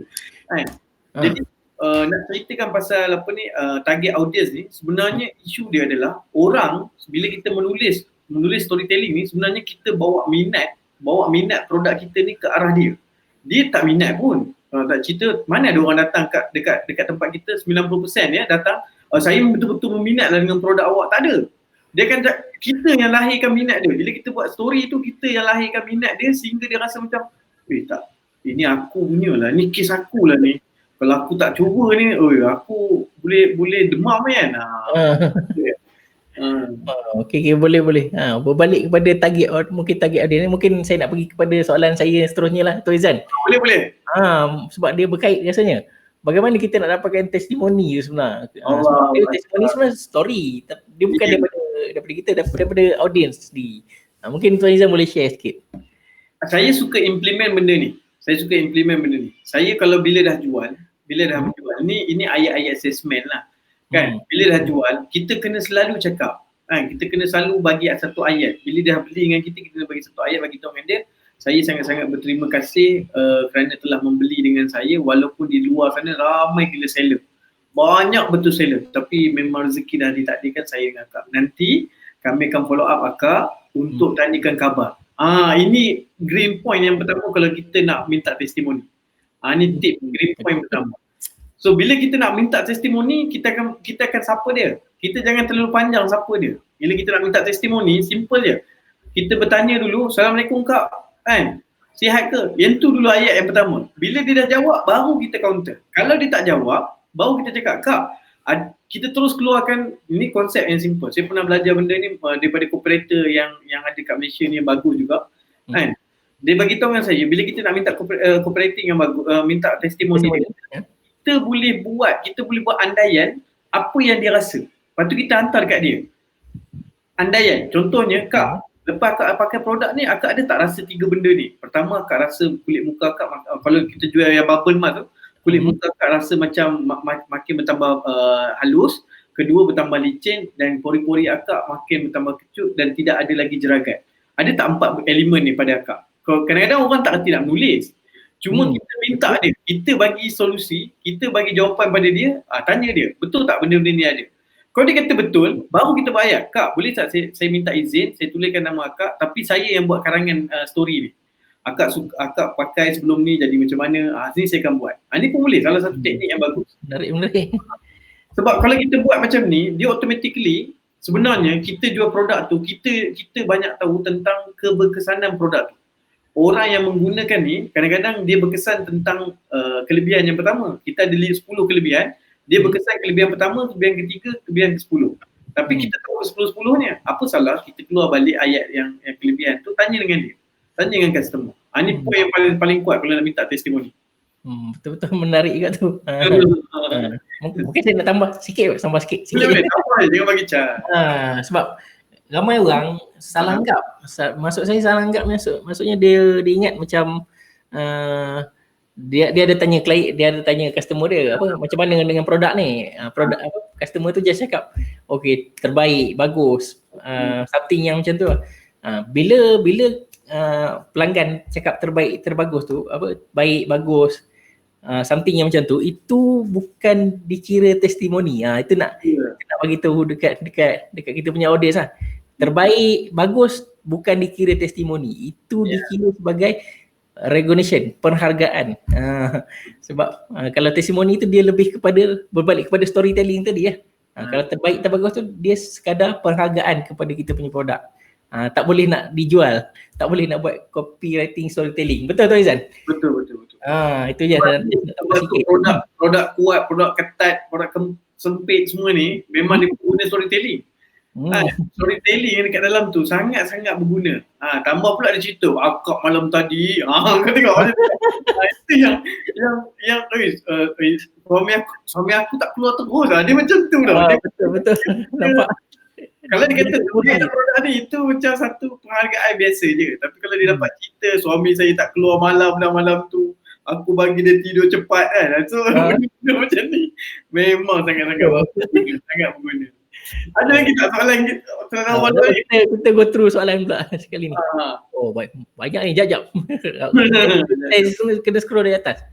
Jadi nak ceritakan pasal apa ni, target audience ni, sebenarnya isu dia adalah orang bila kita menulis storytelling ni, sebenarnya kita bawa minat produk kita ni ke arah dia. Dia tak minat pun. Tak cerita, mana ada orang datang dekat tempat kita 90% ya datang, saya betul-betul berminatlah dengan produk awak. Tak ada. Dia kan kita yang lahirkan minat dia. Bila kita buat story tu, kita yang lahirkan minat dia sehingga dia rasa macam, tak, ini aku punya lah, ni kes aku lah ni. Kalau aku tak cuba ni, aku boleh demam kan. Okay, boleh. Berbalik kepada target audience ni, mungkin saya nak pergi kepada soalan saya seterusnya lah, Tuan Izan. Boleh. Sebab dia berkait rasanya. Bagaimana kita nak dapatkan testimoni sebenarnya? Testimoni sebenarnya story. Dia bukan daripada kita, daripada audience sendiri. Mungkin Tuan Izan boleh share sikit. Saya suka implement benda ni. Saya kalau bila dah jual, ini ayat-ayat assessment lah. Kan, bila dah jual, kita kena selalu cakap. Kita kena selalu bagi satu ayat. Bila dah beli dengan kita kena bagi satu ayat, bagi tahu dengan dia, saya sangat-sangat berterima kasih kerana telah membeli dengan saya, walaupun di luar sana ramai gila seller. Banyak betul seller, tapi memang rezeki dah ditakdirkan saya dengan akak. Nanti kami akan follow up akak untuk tanyakan khabar. Ini green point yang pertama kalau kita nak minta testimoni. Ini tip green point pertama. So bila kita nak minta testimoni, kita akan sapa dia. Kita jangan terlalu panjang sapa dia. Bila kita nak minta testimoni, simple je. Kita bertanya dulu, Assalamualaikum Kak, sihat ke? Yang tu dulu ayat yang pertama. Bila dia dah jawab, baru kita counter. Kalau dia tak jawab, baru kita cakap, Kak, kita terus keluarkan, ini konsep yang simple. Saya pernah belajar benda ni daripada kooperator yang ada kat Malaysia ni yang bagus juga. Dia bagi tahu dengan saya, bila kita nak minta cooperating yang bagus, minta testimoni dia, kita boleh buat andaian apa yang dia rasa. Lepas tu kita hantar kat dia. Andaian, contohnya, Kak, lepas akak pakai produk ni, akak ada tak rasa 3 benda ni? Pertama, akak rasa kulit muka akak, kalau kita jual yang bubble mask tu, kulit muka akak rasa macam makin bertambah halus. Kedua, bertambah licin, dan pori-pori akak makin bertambah kecut dan tidak ada lagi jeragat. Ada tak 4 elemen ni pada akak? Kadang-kadang orang tak reti nak menulis. Cuma kita minta dia, kita bagi solusi, kita bagi jawapan pada dia, tanya dia, betul tak benda-benda ni ada? Kalau dia kata betul, baru kita buat ayat. Kak, boleh tak saya minta izin, saya tuliskan nama akak, tapi saya yang buat karangan story ni. Akak pakai sebelum ni jadi macam mana, sini saya akan buat. Ini pun boleh, salah satu teknik yang bagus. Menarik. Sebab kalau kita buat macam ni, dia automatically, sebenarnya kita jual produk tu, kita banyak tahu tentang keberkesanan produk tu. Orang yang menggunakan ni, kadang-kadang dia berkesan tentang kelebihan yang pertama. Kita ada 10 kelebihan, dia berkesan kelebihan pertama, kelebihan ketiga, kelebihan ke-10. Tapi kita tahu ke-10-10-nya, apa salah kita keluar balik ayat yang kelebihan tu, tanya dengan dia. Tanya dengan customer. Ini point yang paling kuat kalau nak minta testimoni. Betul-betul menarik juga tu. Mungkin saya nak tambah sikit. Boleh, tambah, jangan bagi cat. Sebab ramai orang salah anggap. Maksud saya salah anggap maksudnya dia ingat macam dia ada tanya klien, dia ada tanya customer dia macam mana dengan produk ni. Produk apa, customer tu just cakap okey, terbaik, bagus, something yang macam tu. Bila pelanggan cakap terbaik, terbagus tu, baik, bagus, something yang macam tu, itu bukan dikira testimoni. Itu nak bagi tahu dekat kita punya audience lah. Terbaik, bagus bukan dikira testimoni. Itu dikira sebagai recognition, penghargaan. Sebab kalau testimoni tu dia lebih kepada berbalik kepada storytelling tadi ya. Kalau terbaik, terbagus tu dia sekadar penghargaan kepada kita punya produk. Tak boleh nak dijual, tak boleh nak buat copywriting storytelling. Betul tu Izan? Betul. Itu je. Produk kuat, produk ketat, produk sempit semua ni memang dia guna storytelling. Storytelling yang dekat dalam tu sangat-sangat berguna. Tambah pula dia cerita akak malam tadi. Kau tengok macam tu. Itu yang suami aku tak keluar terus. Dia macam tu tau. Betul. Nampak. Kalau dia kata produk ni, itu macam satu penghargaan biasa je. Tapi kalau dia dapat cerita suami saya tak keluar malam tu, aku bagi dia tidur cepat kan. So benda macam ni memang sangat-sangat bagus, sangat berguna. Ada lagi tak soalan kita go through soalan pula sekali ni. Oh banyak ni, jap. Saya kena scroll dari atas.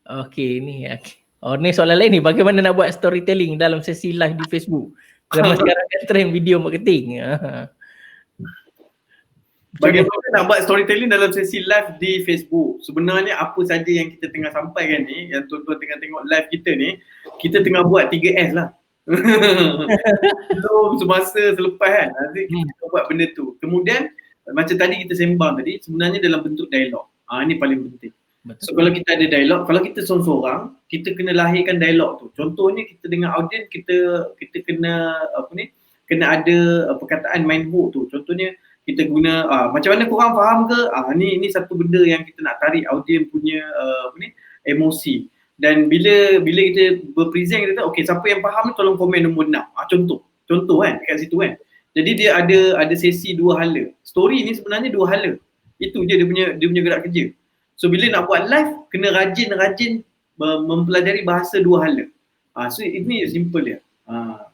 Okey ni. Ni soalan lain ni, bagaimana nak buat storytelling dalam sesi live di Facebook? Kerana sekarang kan trend video marketing. Bagaimana nak buat storytelling dalam sesi live di Facebook? Sebenarnya apa saja yang kita tengah sampaikan ni, yang tuan-tuan tengah tengok live kita ni, kita tengah buat 3S lah. Sebelum, semasa, selepas kan. Nanti kita buat benda tu. Kemudian macam tadi kita sembang tadi, sebenarnya dalam bentuk dialog. Ini paling penting. So kalau kita ada dialog, kalau kita seorang-seorang, kita kena lahirkan dialog tu. Contohnya kita dengan audiens, kita kena kena ada perkataan mind hook tu. Contohnya kita guna macam mana korang faham ke? Ni satu benda yang kita nak tarik audiens punya emosi. Dan bila kita berpresent, kita okey, siapa yang faham ni tolong komen nombor 6. Contoh kan dekat situ kan. Jadi dia ada sesi dua hala. Story ni sebenarnya dua hala. Itu je dia punya gerak kerja. So bila nak buat live, kena rajin mempelajari bahasa dua hala. So ini simple dia.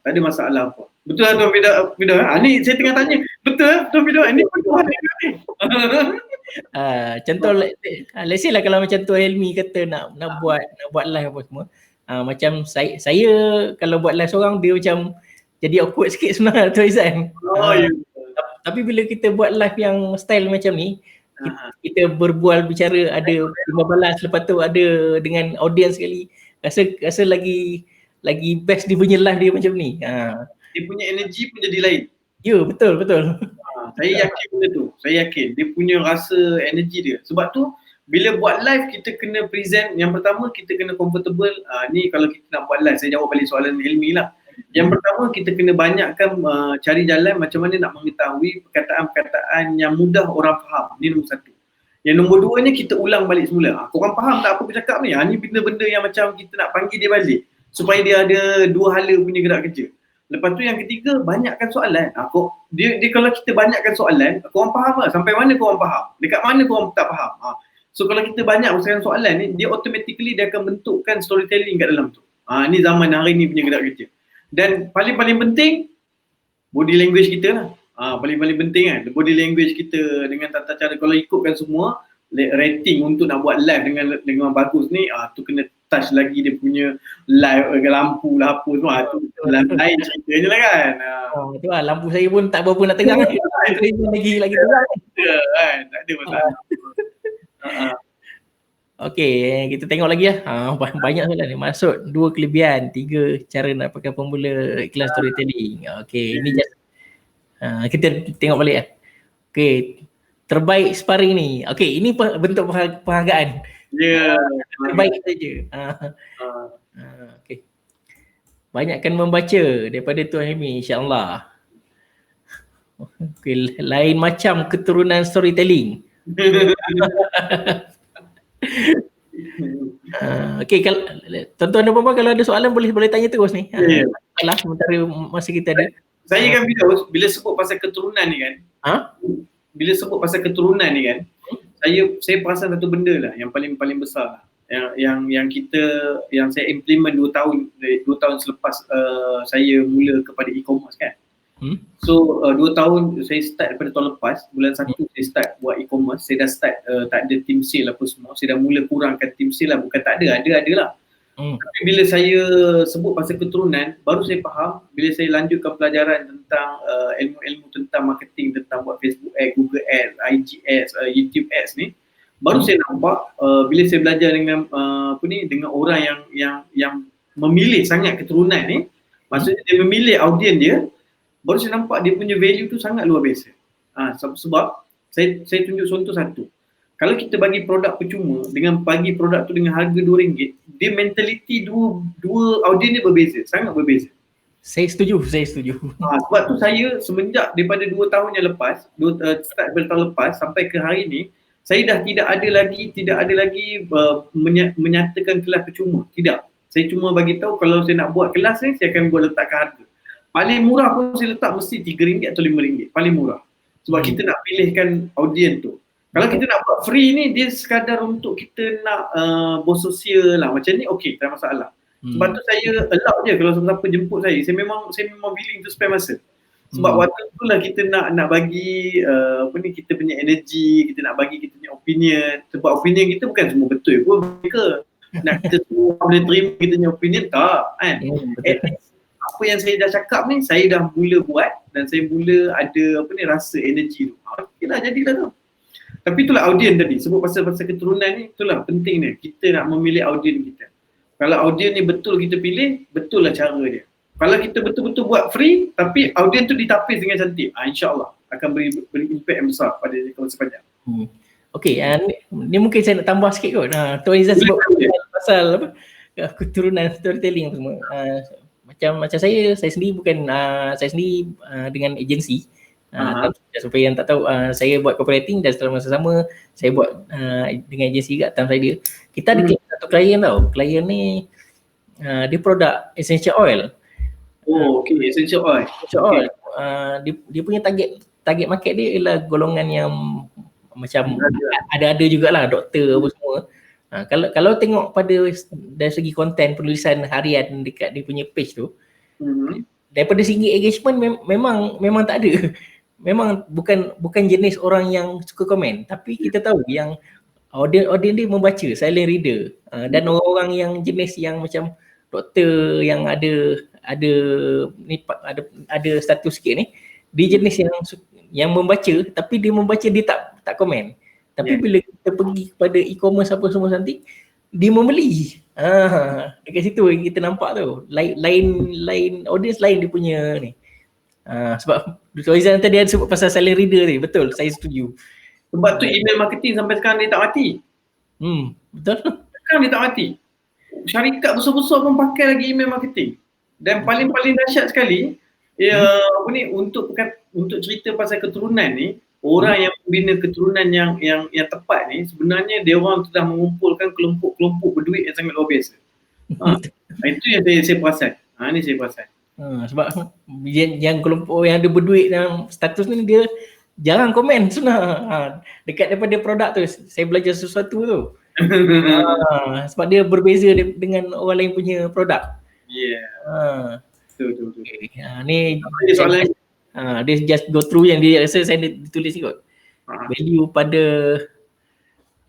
Tak ada masalah apa. Betul lah Tuan Fidaw? Ni saya tengah tanya. Betul lah Tuan Fidaw? Ini pun dua hala ni. Contoh let's say lah kalau macam Tuan Helmi kata nak buat live apa semua. Macam saya kalau buat live seorang, dia macam jadi awkward sikit sebenarnya Tuan Izan. Tapi bila kita buat live yang style macam ni, kita berbual bicara, ada lima balas, lepas tu ada dengan audience sekali, rasa lagi best dia punya live dia macam ni. Dia punya energy pun jadi lain. Ya, betul. Saya yakin benda tu. Saya yakin dia punya rasa energy dia. Sebab tu bila buat live kita kena present, yang pertama kita kena comfortable. Ni kalau kita nak buat live, saya jawab balik soalan Helmi lah. Yang pertama kita kena banyakkan cari jalan macam mana nak mengetahui perkataan-perkataan yang mudah orang faham. Ni nombor satu. Yang nombor duanya kita ulang balik semula. Korang faham tak apa aku cakap ni? Ni benda-benda yang macam kita nak panggil dia balik supaya dia ada dua hala punya gerak kerja. Lepas tu yang ketiga, banyakkan soalan. Dia kalau kita banyakkan soalan, korang faham lah sampai mana korang faham, dekat mana korang tak faham. So kalau kita banyak usahakan soalan ni, dia automatically dia akan bentukkan storytelling kat dalam tu. Ni zaman hari ni punya gerak kerja. Dan paling penting, body language kita lah. Paling penting kan, body language kita dengan tata cara. Kalau ikutkan semua, rating untuk nak buat live dengan bagus ni, tu kena touch lagi dia punya live, lampu lah apa semua. Tu lain ceritanya lah kan. Betul lah, lampu saya pun tak berapa nak tegang. lagi tegang. Tak ada masalah. Okey, kita tengok lagi lah. Banyak soalan ni. Maksud 2 kelebihan, 3 cara nak pakai pemula iklan storytelling. Okey, ini just kita tengok balik lah. Okey, terbaik sparring ni. Okey, ini bentuk penghargaan. Terbaik saja. Okey. Banyakkan membaca daripada Tuan Helmi, insya-Allah. Okey, lain macam keturunan storytelling. Okey, kalau tuan-tuan dan puan-puan kalau ada soalan boleh tanya terus ni. Lah sementara masa kita ada. Saya kan bila sebut pasal keturunan ni kan. Bila sebut pasal keturunan ni kan, saya perasan satu benda lah yang paling besar lah. Yang saya implement 2 tahun selepas saya mula kepada e-commerce kan. So 2 tahun saya start daripada tahun lepas, bulan 1 saya start buat e-commerce. Saya dah start tak ada team sale apa semua. Saya dah mula kurangkan team sale lah, bukan tak ada lah. Tapi bila saya sebut pasal keturunan, baru saya faham bila saya lanjutkan pelajaran tentang ilmu-ilmu tentang marketing, tentang buat Facebook Ads, Google Ads, IG Ads, YouTube Ads ni, baru saya nampak bila saya belajar dengan dengan orang yang memilih sangat keturunan ni, maksudnya dia memilih audiens dia, baru saya nampak dia punya value tu sangat luar biasa. Sebab saya tunjuk contoh satu. Kalau kita bagi produk percuma dengan bagi produk tu dengan harga RM2, dia mentaliti dua audiens ni berbeza, sangat berbeza. Saya setuju. Sebab tu saya semenjak daripada 2 tahun yang lepas, start daripada tahun lepas sampai ke hari ni, saya dah tidak ada lagi menyatakan kelas percuma. Tidak. Saya cuma bagi tahu kalau saya nak buat kelas ni, saya akan buat letakkan harga. Paling murah pun saya letak mesti RM3 atau RM5. Paling murah. Sebab kita nak pilihkan audien tu. Kalau kita nak buat free ni, dia sekadar untuk kita nak bersosial lah. Macam ni okey, tak ada masalah. Sebab tu saya allow je kalau siapa jemput saya. Saya memang willing to spend masa. Sebab waktu tu lah kita nak bagi kita punya energy, kita nak bagi kita punya opinion. Sebab opinion kita bukan semua betul pun mereka. Nak kita semua boleh terima kita punya opinion, tak kan. Apa yang saya dah cakap ni, saya dah mula buat dan saya mula ada rasa energy tu. Okeylah, jadilah tu. Tapi itulah audien tadi, sebut pasal keturunan ni, itulah penting ni. Kita nak memilih audien kita. Kalau audien ni betul kita pilih, betul lah cara dia. Kalau kita betul-betul buat free, tapi audien tu ditapis dengan cantik, InsyaAllah akan beri impact yang besar pada kawan sepanjang. Okey, ni mungkin saya nak tambah sikit kot. Tuan Izzah sebut pasal keturunan storytelling semua. Macam saya sendiri bukan, saya sendiri dengan agensi. Supaya yang tak tahu, saya buat copywriting dan setelah masa sama saya buat dengan agensi juga time saya. Kita ada satu klien tau. Klien ni dia produk essential oil. Okey, essential oil. Dia punya target market dia ialah golongan yang macam ada jugalah doktor apa semua. Kalau tengok pada dari segi konten penulisan harian dekat dia punya page tu, daripada segi engagement memang tak ada. Memang bukan jenis orang yang suka komen, tapi kita tahu yang audien dia membaca, silent reader, dan orang-orang yang jenis yang macam doktor yang ada status sikit ni, dia jenis yang membaca, tapi dia membaca dia tak komen. Tapi bila kita pergi kepada e-commerce apa semua nanti, dia membeli. Dekat situ kita nampak tu lain audience lain dia punya ni. Sebab Dr. Izzah tadi ada sebut pasal silent reader ni, betul, saya setuju. Sebab tu email marketing sampai sekarang dia tak mati. Betul. Sekarang dia tak mati. Syarikat besar-besar pun pakai lagi email marketing. Dan paling dahsyat sekali, untuk cerita pasal keturunan ni, orang yang membina keturunan yang tepat ni, sebenarnya dia orang telah mengumpulkan kelompok-kelompok berduit yang sangat luar biasa. Itu yang saya perasan. Ni saya perasan. Sebab yang kelompok yang ada berduit dalam status ni, dia jarang komen sebenarnya. Dekat daripada produk tu, saya belajar sesuatu tu. Sebab dia berbeza dengan orang lain punya produk. Betul. Ni soalan dia just go through yang dia rasa saya ditulis ni kot. Value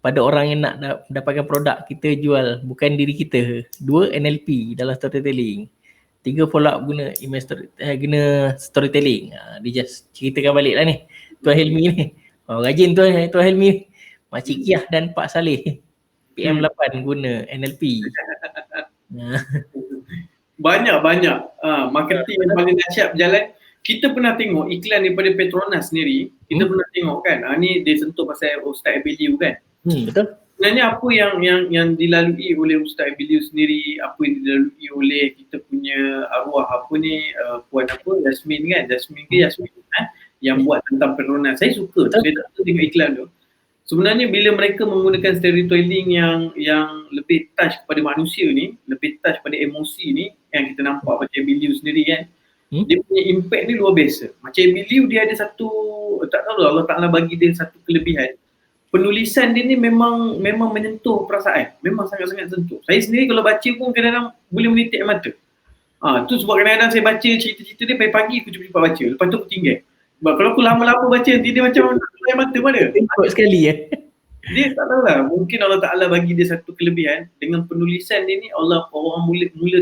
pada orang yang nak dapatkan produk kita jual, bukan diri kita. 2, NLP dalam storytelling. 3, follow up guna email guna storytelling. Dia just ceritakan balik lah ni Tuan Helmi ni. Rajin Tuan Helmi, Makcik Kiah dan Pak Saleh PM8 guna NLP. Banyak marketing yang paling dahsyat berjalan. Kita pernah tengok iklan daripada Petronas sendiri. Kita pernah tengok kan, ni dia sentuh pasal Ustaz Abiliu kan. Betul. Sebenarnya apa yang dilalui oleh Ustaz Abiliu sendiri, apa yang dilalui oleh kita punya arwah puan Yasmin kan, yang buat tentang Petronas. Saya suka, saya tak tengok iklan tu. Sebenarnya bila mereka menggunakan storytelling yang lebih touch kepada manusia ni, lebih touch pada emosi ni, yang kita nampak macam Abiliu sendiri kan, dia punya impact ni luar biasa. Macam Abiliu dia ada satu, tak tahu lah, Allah Ta'ala bagi dia satu kelebihan. Penulisan dia ni memang menyentuh perasaan, memang sangat-sangat sentuh. Saya sendiri kalau baca pun kadang-kadang boleh menitik mata. Tu sebab kadang-kadang saya baca cerita-cerita dia pagi-pagi aku cepat baca, lepas tu aku tinggal. Sebab kalau aku lama-lama baca nanti dia macam air mata mana? Ikut sekali Dia tak tahu lah, mungkin Allah Ta'ala bagi dia satu kelebihan. Dengan penulisan dia ni orang mula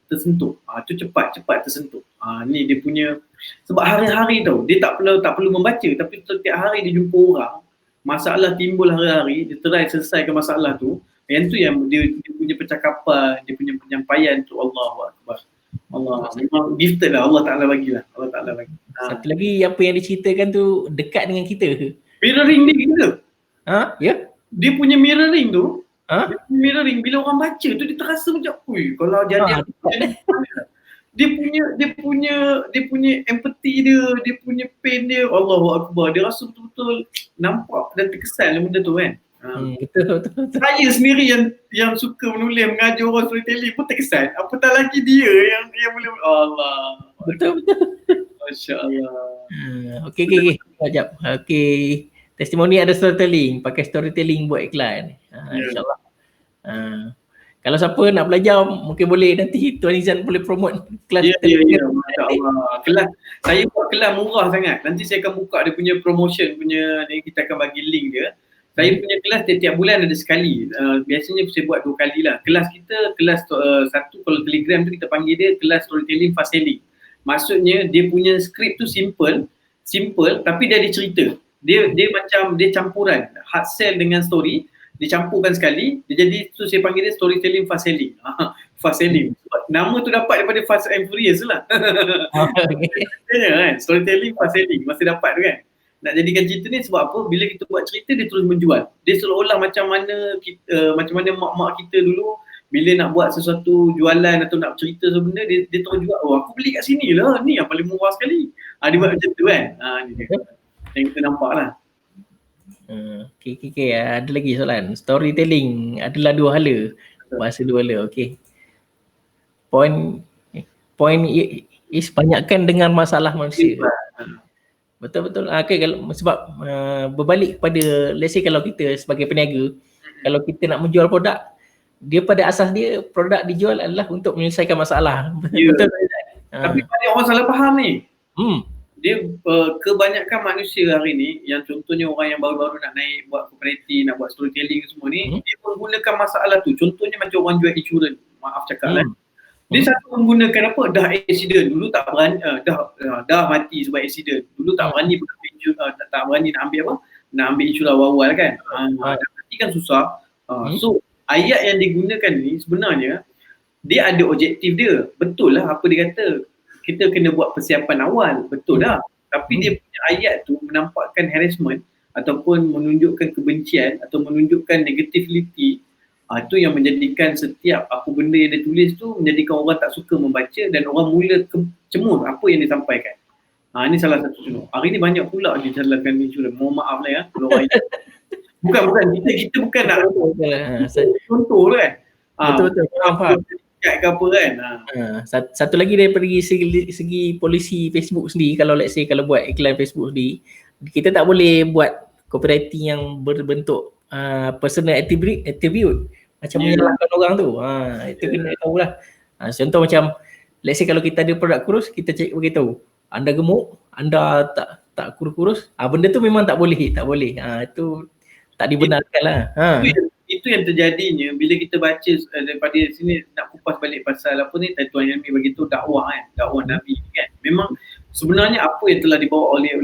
tersentuh. Tu cepat tersentuh. Ni dia punya, sebab hari-hari tau, dia tak perlu membaca, tapi setiap hari dia jumpa orang, masalah timbul hari-hari, dia try selesaikan masalah tu. Yang tu yang dia punya percakapan, dia punya penyampaian tu, Allahu Akbar. Allah memang gifted lah, Allah Ta'ala bagilah. Satu lagi apa yang diceritakan tu dekat dengan kita. Mirroring dia kita. Ya? Dia punya mirroring tu, dia punya mirroring bila orang baca tu dia terasa macam, kalau jadi dia punya empathy dia punya pain dia, Allahu Akbar, dia rasa betul-betul nampak dan terkesan benda tu kan. Betul. Saya sendiri yang suka menulis, mengajar orang storytelling pun terkesan. Apatah lagi dia yang boleh, Allah. Betul. Masya-Allah. Okey. Sekejap. Okey. Testimoni ada storytelling, pakai storytelling buat iklan. InsyaAllah. Kalau siapa nak belajar, mungkin boleh nanti Tuan Izan boleh promote kelas. Ya. Masya-Allah. Kelas, saya buat kelas murah sangat. Nanti saya akan buka dia punya promotion punya ni, kita akan bagi link dia. Saya punya kelas tiap bulan ada sekali. Biasanya saya buat 2 kali lah. Kelas kita, kelas satu kalau Telegram tu kita panggil dia kelas storytelling fast selling. Maksudnya dia punya skrip tu simple tapi dia ada cerita. Dia macam dia campuran hard sell dengan story, dicampurkan sekali, dia jadi tu saya panggil dia storytelling fast selling. Fast selling. Nama tu dapat daripada Fast and Furious lah. Kan? Storytelling fast selling masa dapat tu kan. Nak jadikan cerita ni sebab apa? Bila kita buat cerita dia terus menjual. Dia seolah-olah macam mana mak-mak kita dulu bila nak buat sesuatu jualan atau nak cerita sesuatu benda, dia terus jual. Oh, aku beli kat sini lah. Ni yang paling murah sekali. Dia buat macam tu kan. Ni dia. Yang kita nampak lah. Okay. Ada lagi soalan. Storytelling adalah 2 hala. Bahasa 2 hala. Okay. Point is banyakkan dengan masalah manusia. Betul. Okay, kalau sebab berbalik kepada, let's say kalau kita sebagai peniaga, kalau kita nak menjual produk, dia pada asas dia produk dijual adalah untuk menyelesaikan masalah. Betul. Tapi banyak orang salah faham ni. Dia kebanyakan manusia hari ni, yang contohnya orang yang baru-baru nak naik buat kooperatif, nak buat storytelling semua ni, dia menggunakan masalah tu. Contohnya macam orang jual insurans, maaf cakap lah. Dia satu menggunakan apa? Dah accident, dulu tak berani, dah mati sebab accident. Dulu tak berani tak berani nak ambil apa? Nak ambil insurans awal-awal kan. Dah mati kan susah. So ayat yang digunakan ni sebenarnya dia ada objektif dia. Betul lah apa dia kata. Kita kena buat persiapan awal. Betul dah. Tapi dia punya ayat tu menampakkan harassment ataupun menunjukkan kebencian atau menunjukkan negativity. Itu yang menjadikan setiap apa benda yang dia tulis tu menjadikan orang tak suka membaca dan orang mula cemur apa yang dia sampaikan. Ini salah satu contoh. Hari ni banyak pula disalahkan insurans. Mohon maaf lah ya. Bukan. Kita bukan nak contoh tu kan. Betul. Faham. Ke apa kan. Satu lagi daripada segi polisi Facebook sendiri, kalau let's say kalau buat iklan Facebook sendiri, kita tak boleh buat copywriting yang berbentuk personal attribute macam menyalahkan orang tu. Itu kena tahu lah. Contoh macam let's say kalau kita ada produk kurus, kita beritahu anda gemuk, anda tak kurus-kurus, benda tu memang tak boleh. Itu tak dibenarkan lah. Itu yang terjadinya bila kita baca daripada sini, nak kupas balik pasal apa ni Tuan Helmi bagi tu dakwah kan, dakwah Nabi kan. Memang sebenarnya apa yang telah dibawa oleh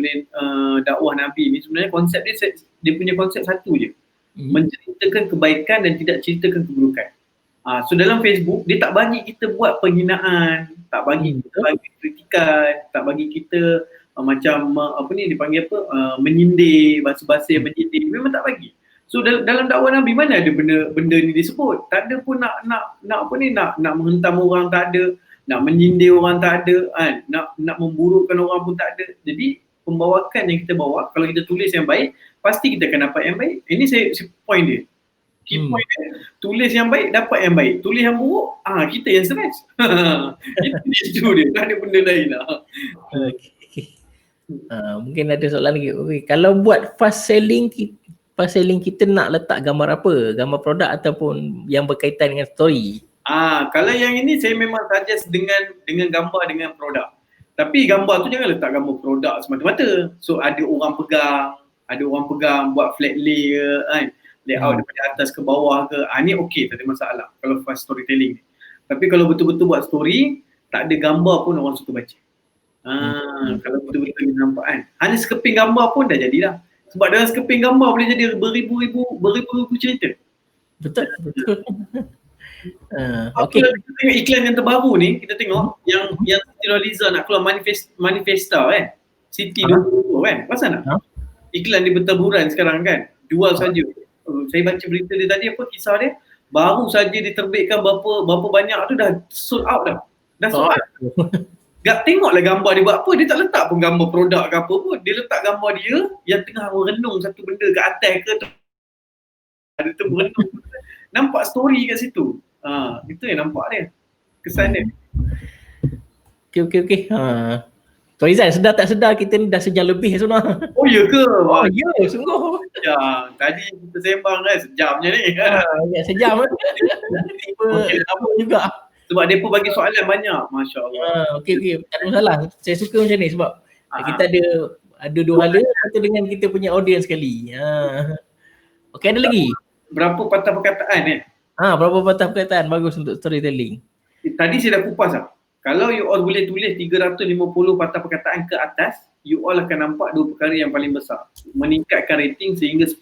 dakwah Nabi ni, sebenarnya konsep dia punya konsep satu je. Menceritakan kebaikan dan tidak ceritakan keburukan. So dalam Facebook dia tak bagi kita buat penghinaan, tak bagi kita bagi kritikan, tak bagi kita macam apa ni dipanggil apa, menyindir, bahasa-bahasa yang menyindir, memang tak bagi. So dalam dakwah Nabi mana ada benda ni disebut. Tak ada pun nak apa ni, nak menghentam orang tak ada, nak menyindir orang tak ada kan, nak memburukkan orang pun tak ada. Jadi pembawakan yang kita bawa, kalau kita tulis yang baik, pasti kita akan dapat yang baik. Ini saya point dia. Key point dia, tulis yang baik, dapat yang baik. Tulis yang buruk, kita yang stres. Itu dia, tak ada benda lain lah. Mungkin ada soalan lagi. Okay. Kalau buat fast selling kita nak letak gambar apa? Gambar produk ataupun yang berkaitan dengan story? Kalau yang ini saya memang suggest dengan gambar dengan produk. Tapi gambar tu jangan letak gambar produk semata-mata. So ada orang pegang buat flat lay ke kan, layout daripada atas ke bawah ke. Ni okey, tak ada masalah kalau fast storytelling. Tapi kalau betul-betul buat story, tak ada gambar pun orang suka baca. Kalau betul-betul nampak kan. Hanya sekeping gambar pun dah jadilah. Sebab dalam sekeping gambar boleh jadi beribu-ribu cerita. Betul. Okay. Kita tengok iklan yang terbaru ni, kita tengok yang Siti Nurhaliza nak keluar manifesta kan. Siti dulu kan. Pasal nak? Iklan dia bertaburan sekarang kan. Jual saja. Saya baca berita dia tadi, apa kisah dia, baru saja diterbitkan berapa banyak tu dah sold out dah. Dah soal. Gak tengoklah gambar dia buat apa, dia tak letak pun gambar produk ke apa pun. Dia letak gambar dia yang tengah merenung satu benda ke atas ke ada tu merenung. Nampak story kat situ. Itu yang nampak dia. Kesan dia. Okey. Tuan Izan, sedar tak sedar kita ni dah sejam lebih sebenarnya. Oh ya ke? Oh ya, sungguh. Ya, tadi kita sembang kan sejam je ni. Ya, sejam. Tiba juga. Sebab mereka bagi soalan banyak. Masya Allah. Okey. Tak ada masalah. Saya suka macam ni sebab kita ada dua hala satu dengan kita punya audience sekali. Okey, ada lagi? Berapa patah perkataan berapa patah perkataan bagus untuk storytelling? Tadi saya dah kupas lah. Kalau you all boleh tulis 350 patah perkataan ke atas, you all akan nampak dua perkara yang paling besar. Meningkatkan rating sehingga 10%.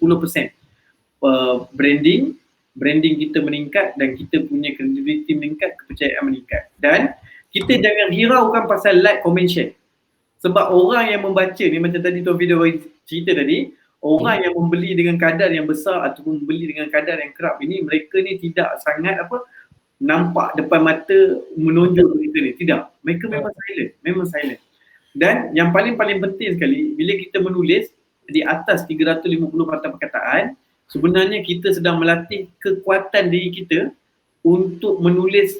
Branding kita meningkat dan kita punya credibility meningkat, kepercayaan meningkat. Dan kita jangan hiraukan pasal like, comment, share. Sebab orang yang membaca ni, macam tadi Tuan Video cerita tadi, orang yang membeli dengan kadar yang besar ataupun membeli dengan kadar yang kerap ini, mereka ni tidak sangat nampak depan mata menonjol kita ni. Tidak. Mereka memang silent. Dan yang paling penting sekali, bila kita menulis di atas 350 patah perkataan, sebenarnya kita sedang melatih kekuatan diri kita untuk menulis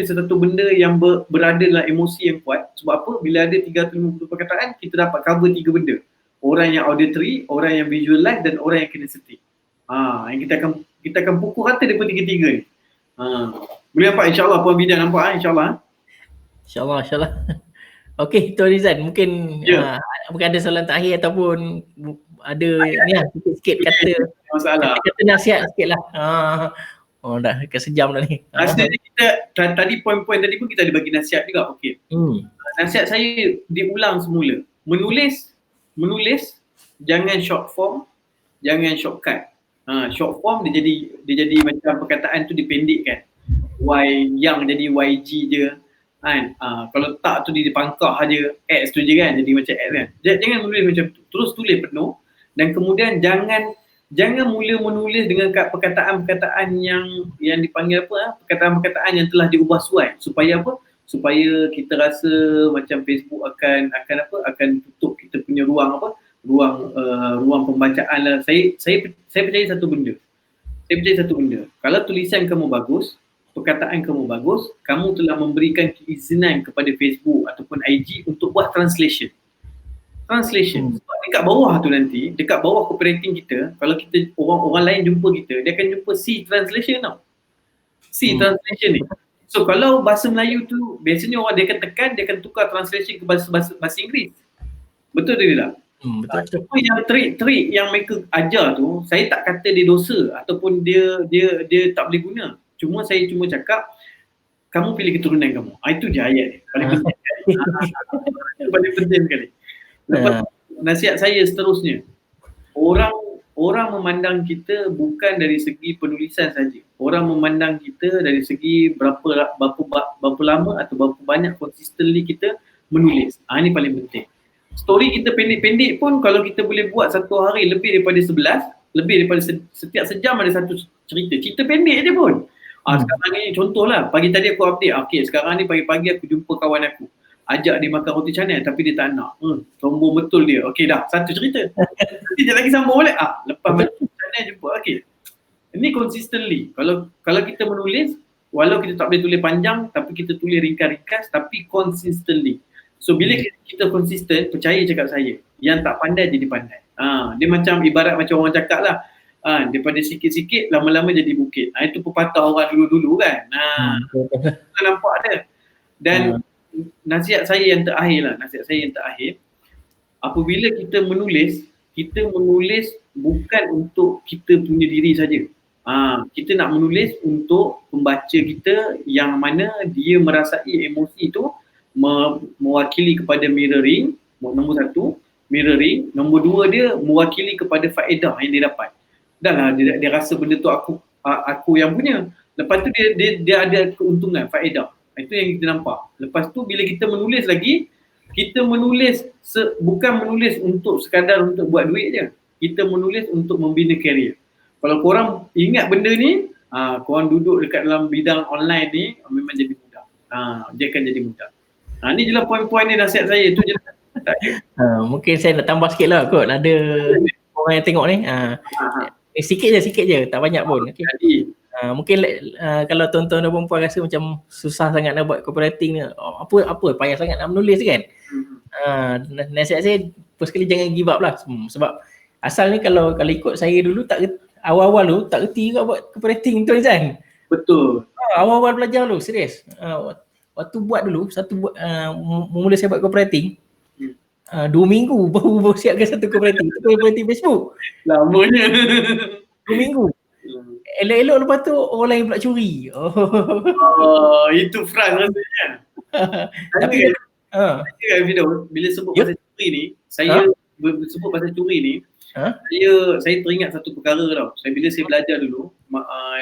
satu benda yang berada dalam emosi yang kuat. Sebab apa? Bila ada 350 perkataan, kita dapat cover 3 benda. Orang yang auditory, orang yang visualize dan orang yang kinesthetic. Yang kita akan pukul rata daripada tiga-tiga ni. Boleh nampak insyaAllah Puan Bidan nampak insyaAllah. InsyaAllah. Okey, Tuan Rizan, mungkin mungkin ada soalan terakhir ataupun ada sikit-sikit kata nasihat sikit lah. Dah ke sejam dah ni. Rasanya kita tadi poin-poin tadi pun kita ada bagi nasihat juga. Okey. Nasihat saya diulang semula. Menulis jangan short form, jangan shortcut. Short form dia jadi macam perkataan tu dipendekkan. Yang jadi YG je kan. Kalau tak tu dia dipangkah aja, X tu je kan, jadi macam X kan. Jangan menulis macam tu. Terus tulis penuh dan kemudian jangan mula menulis dengan perkataan-perkataan yang dipanggil perkataan-perkataan yang telah diubah suai supaya supaya kita rasa macam Facebook akan tutup kita punya ruang pembacaan lah. Saya percaya satu benda. Kalau tulisan kamu bagus, perkataan kamu bagus, kamu telah memberikan keizinan kepada Facebook ataupun IG untuk buat translation. Sebab dekat bawah tu nanti, dekat bawah copywriting kita, kalau kita orang lain jumpa kita, dia akan jumpa C translation tau. Translation ni. So kalau bahasa Melayu tu, biasanya orang dia akan tekan, dia akan tukar translation ke bahasa Inggeris. Betul dia tak? Betul. Cuma yang trik yang mereka ajar tu, saya tak kata dia dosa ataupun dia tak boleh guna. Saya cuma cakap kamu pilih keturunan kamu. Itu je ayat dia. Paling penting sekali. Itu paling penting sekali. Lepas nasihat saya seterusnya. Orang memandang kita bukan dari segi penulisan saja. Orang memandang kita dari segi berapa lama atau berapa banyak consistently kita menulis. Ini paling penting. Story kita pendek-pendek pun kalau kita boleh buat satu hari lebih daripada 11, lebih daripada setiap sejam ada satu cerita pendek je pun. Sekarang ni contohlah, pagi tadi aku update, sekarang ni pagi-pagi aku jumpa kawan aku, ajak dia makan roti canai tapi dia tak nak. Sombong betul dia. Okey dah, satu cerita. Nanti dia lagi sambung balik. Lepas makan roti canai jumpa. Okey. Ini consistently. Kalau kita menulis, walau kita tak boleh tulis panjang tapi kita tulis ringkas-ringkas tapi consistently. So bila kita konsisten, percaya cakap saya, yang tak pandai jadi pandai. Dia macam ibarat macam orang cakap lah, daripada sikit-sikit lama-lama jadi bukit. Itu pepatah orang dulu-dulu kan. Kita nampak ada. Dan nasihat saya yang terakhir, apabila kita menulis bukan untuk kita punya diri saja. Kita nak menulis untuk pembaca kita yang mana dia merasai emosi itu mewakili kepada mirroring. Nombor 1, mirroring. Nombor 2, dia mewakili kepada faedah yang dia dapat. Dah lah dia rasa benda tu aku yang punya. Lepas tu dia ada keuntungan, faedah. Itu yang kita nampak. Lepas tu bila kita menulis lagi, kita menulis bukan menulis untuk sekadar untuk buat duit je. Kita menulis untuk membina karier. Kalau korang ingat benda ni, korang duduk dekat dalam bidang online ni memang jadi mudah. Dia akan jadi mudah. Ni je lah poin-poin ni nasihat saya, tu je lah. Mungkin saya nak tambah sikit lah kot, ada orang yang tengok ni. Sikit je, tak banyak pun. Okay. Mungkin kalau tuan-tuan dan puan-puan rasa macam susah sangat nak buat copywriting ni, apa payah sangat nak menulis kan. Nasihat saya first sekali jangan give up lah. Sebab asal ni kalau ikut saya dulu awal-awal tu tak reti juga buat copywriting tu kan. Betul. Awal-awal belajar dulu serius. Waktu buat dulu mula saya buat copywriting 2 minggu baru siapkan satu copywriting Facebook. Lamanya. 2 minggu. Elok-elok lepas tu orang lain pula curi. Itu frust rasanya. Tapi saya video bila sebut pasal curi ni, saya sebut pasal curi ni, saya teringat satu perkara tau. Bila saya belajar dulu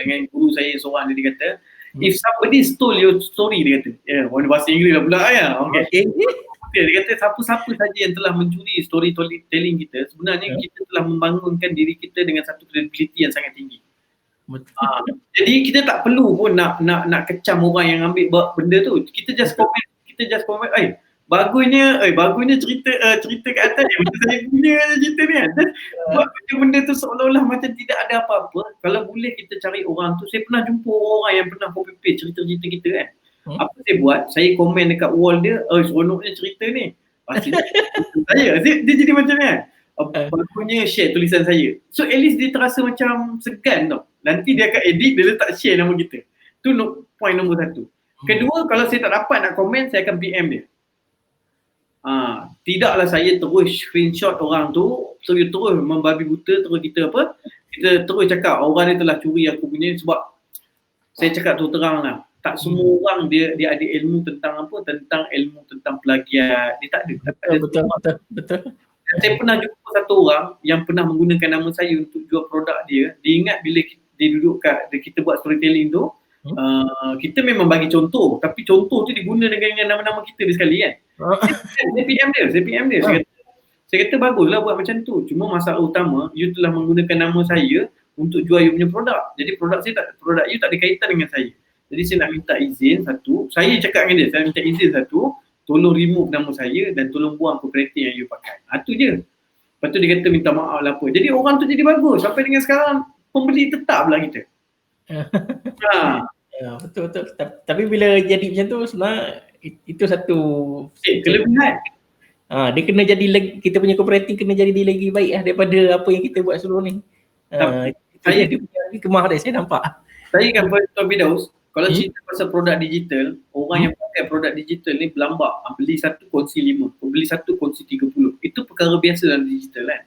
dengan guru saya seorang, dia kata, if somebody stole your story, dia kata. Orang bahasa Inggeris lah pula ya. Okay. Dia kata siapa-siapa saja yang telah mencuri storytelling kita, sebenarnya kita telah membangunkan diri kita dengan satu credibility yang sangat tinggi. Jadi kita tak perlu pun nak kecam orang yang ambil benda tu. Kita just comment, bagusnya cerita kat atas ni, macam saya punya cerita ni kan. Buat benda tu seolah-olah macam tidak ada apa-apa. Kalau boleh kita cari orang tu. Saya pernah jumpa orang yang pernah copy paste cerita-cerita kita kan. Apa saya buat? Saya komen dekat wall dia, seronoknya cerita ni. Pasti saya. Dia jadi macam ni kan. Bagusnya share tulisan saya. So at least dia terasa macam segan tau. Nanti dia akan edit, dia letak share nama kita. Tu point nombor 1. Kedua, kalau saya tak dapat nak komen, saya akan PM dia. Tidaklah saya terus screenshot orang tu, terus membabi buta, terus kita terus cakap orang dia telah curi aku punya. Sebab saya cakap tu terang lah, tak semua orang dia ada ilmu tentang ilmu tentang plagiat. Dia tak ada. Betul. Saya pernah jumpa satu orang yang pernah menggunakan nama saya untuk jual produk dia. Dia ingat bila dia duduk kita buat storytelling tu, kita memang bagi contoh, tapi contoh tu diguna dengan nama-nama kita dia sekali kan. Saya PM dia. Saya kata baguslah buat macam tu. Cuma masalah utama, you telah menggunakan nama saya untuk jual you punya produk. Jadi produk you tak ada kaitan dengan saya. Jadi saya nak minta izin satu, saya cakap dengan dia, saya minta izin satu, tolong remove nama saya dan tolong buang copywriting yang you pakai. Itu je. Lepas tu dia kata minta maaf lah apa. Jadi orang tu jadi bagus. Sampai dengan sekarang pembeli tetap lah kita. Betul. Tapi bila jadi macam tu sebenarnya itu satu kelebihan. Dia kena jadi kita punya copywriting kena jadi lagi baik daripada apa yang kita buat sebelum ni. Saya kemah dia, saya nampak. Saya kan Tuan Firdaus, kalau cerita pasal produk digital, orang yang pakai produk digital ni berlambak. Beli satu kongsi 5, beli satu kongsi 30. Itu perkara biasa dalam digital kan.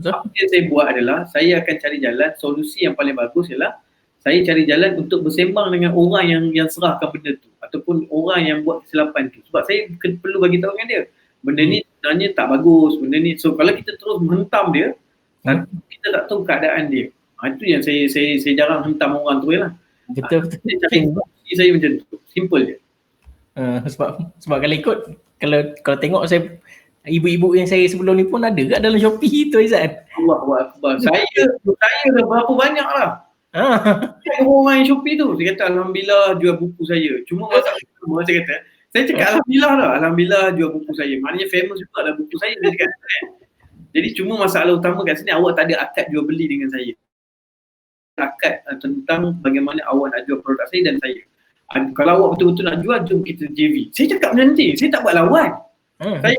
Apa yang saya buat adalah, saya akan cari jalan, solusi yang paling bagus ialah saya cari jalan untuk bersembang dengan orang yang serahkan benda tu ataupun orang yang buat kesilapan tu. Sebab saya perlu bagi tahu dengan dia, benda ni sebenarnya tak bagus, benda ni. So kalau kita terus menghentam dia, kita tak tahu keadaan dia. Itu yang saya jarang hentam orang tu lah. Betul. Saya macam tu, simple je. Sebab kalau tengok saya, ibu-ibu yang saya sebelum ni pun ada kat dalam Shopee tu Aizat. Allah Akbar. Saya dah berapa banyak lah. Orang yang Shopee tu, saya kata alhamdulillah jual buku saya. Cuma masalah saya cakap alhamdulillah lah, alhamdulillah jual buku saya. Maknanya famous juga lah buku saya, saya cakap. Jadi cuma masalah utama kat sini, awak tak ada akad jual beli dengan saya. Akad tentang bagaimana awak nak jual produk saya dan saya. Kalau awak betul-betul nak jual, jom kita JV. Saya cakap macam ni, saya tak buat lawan. Saya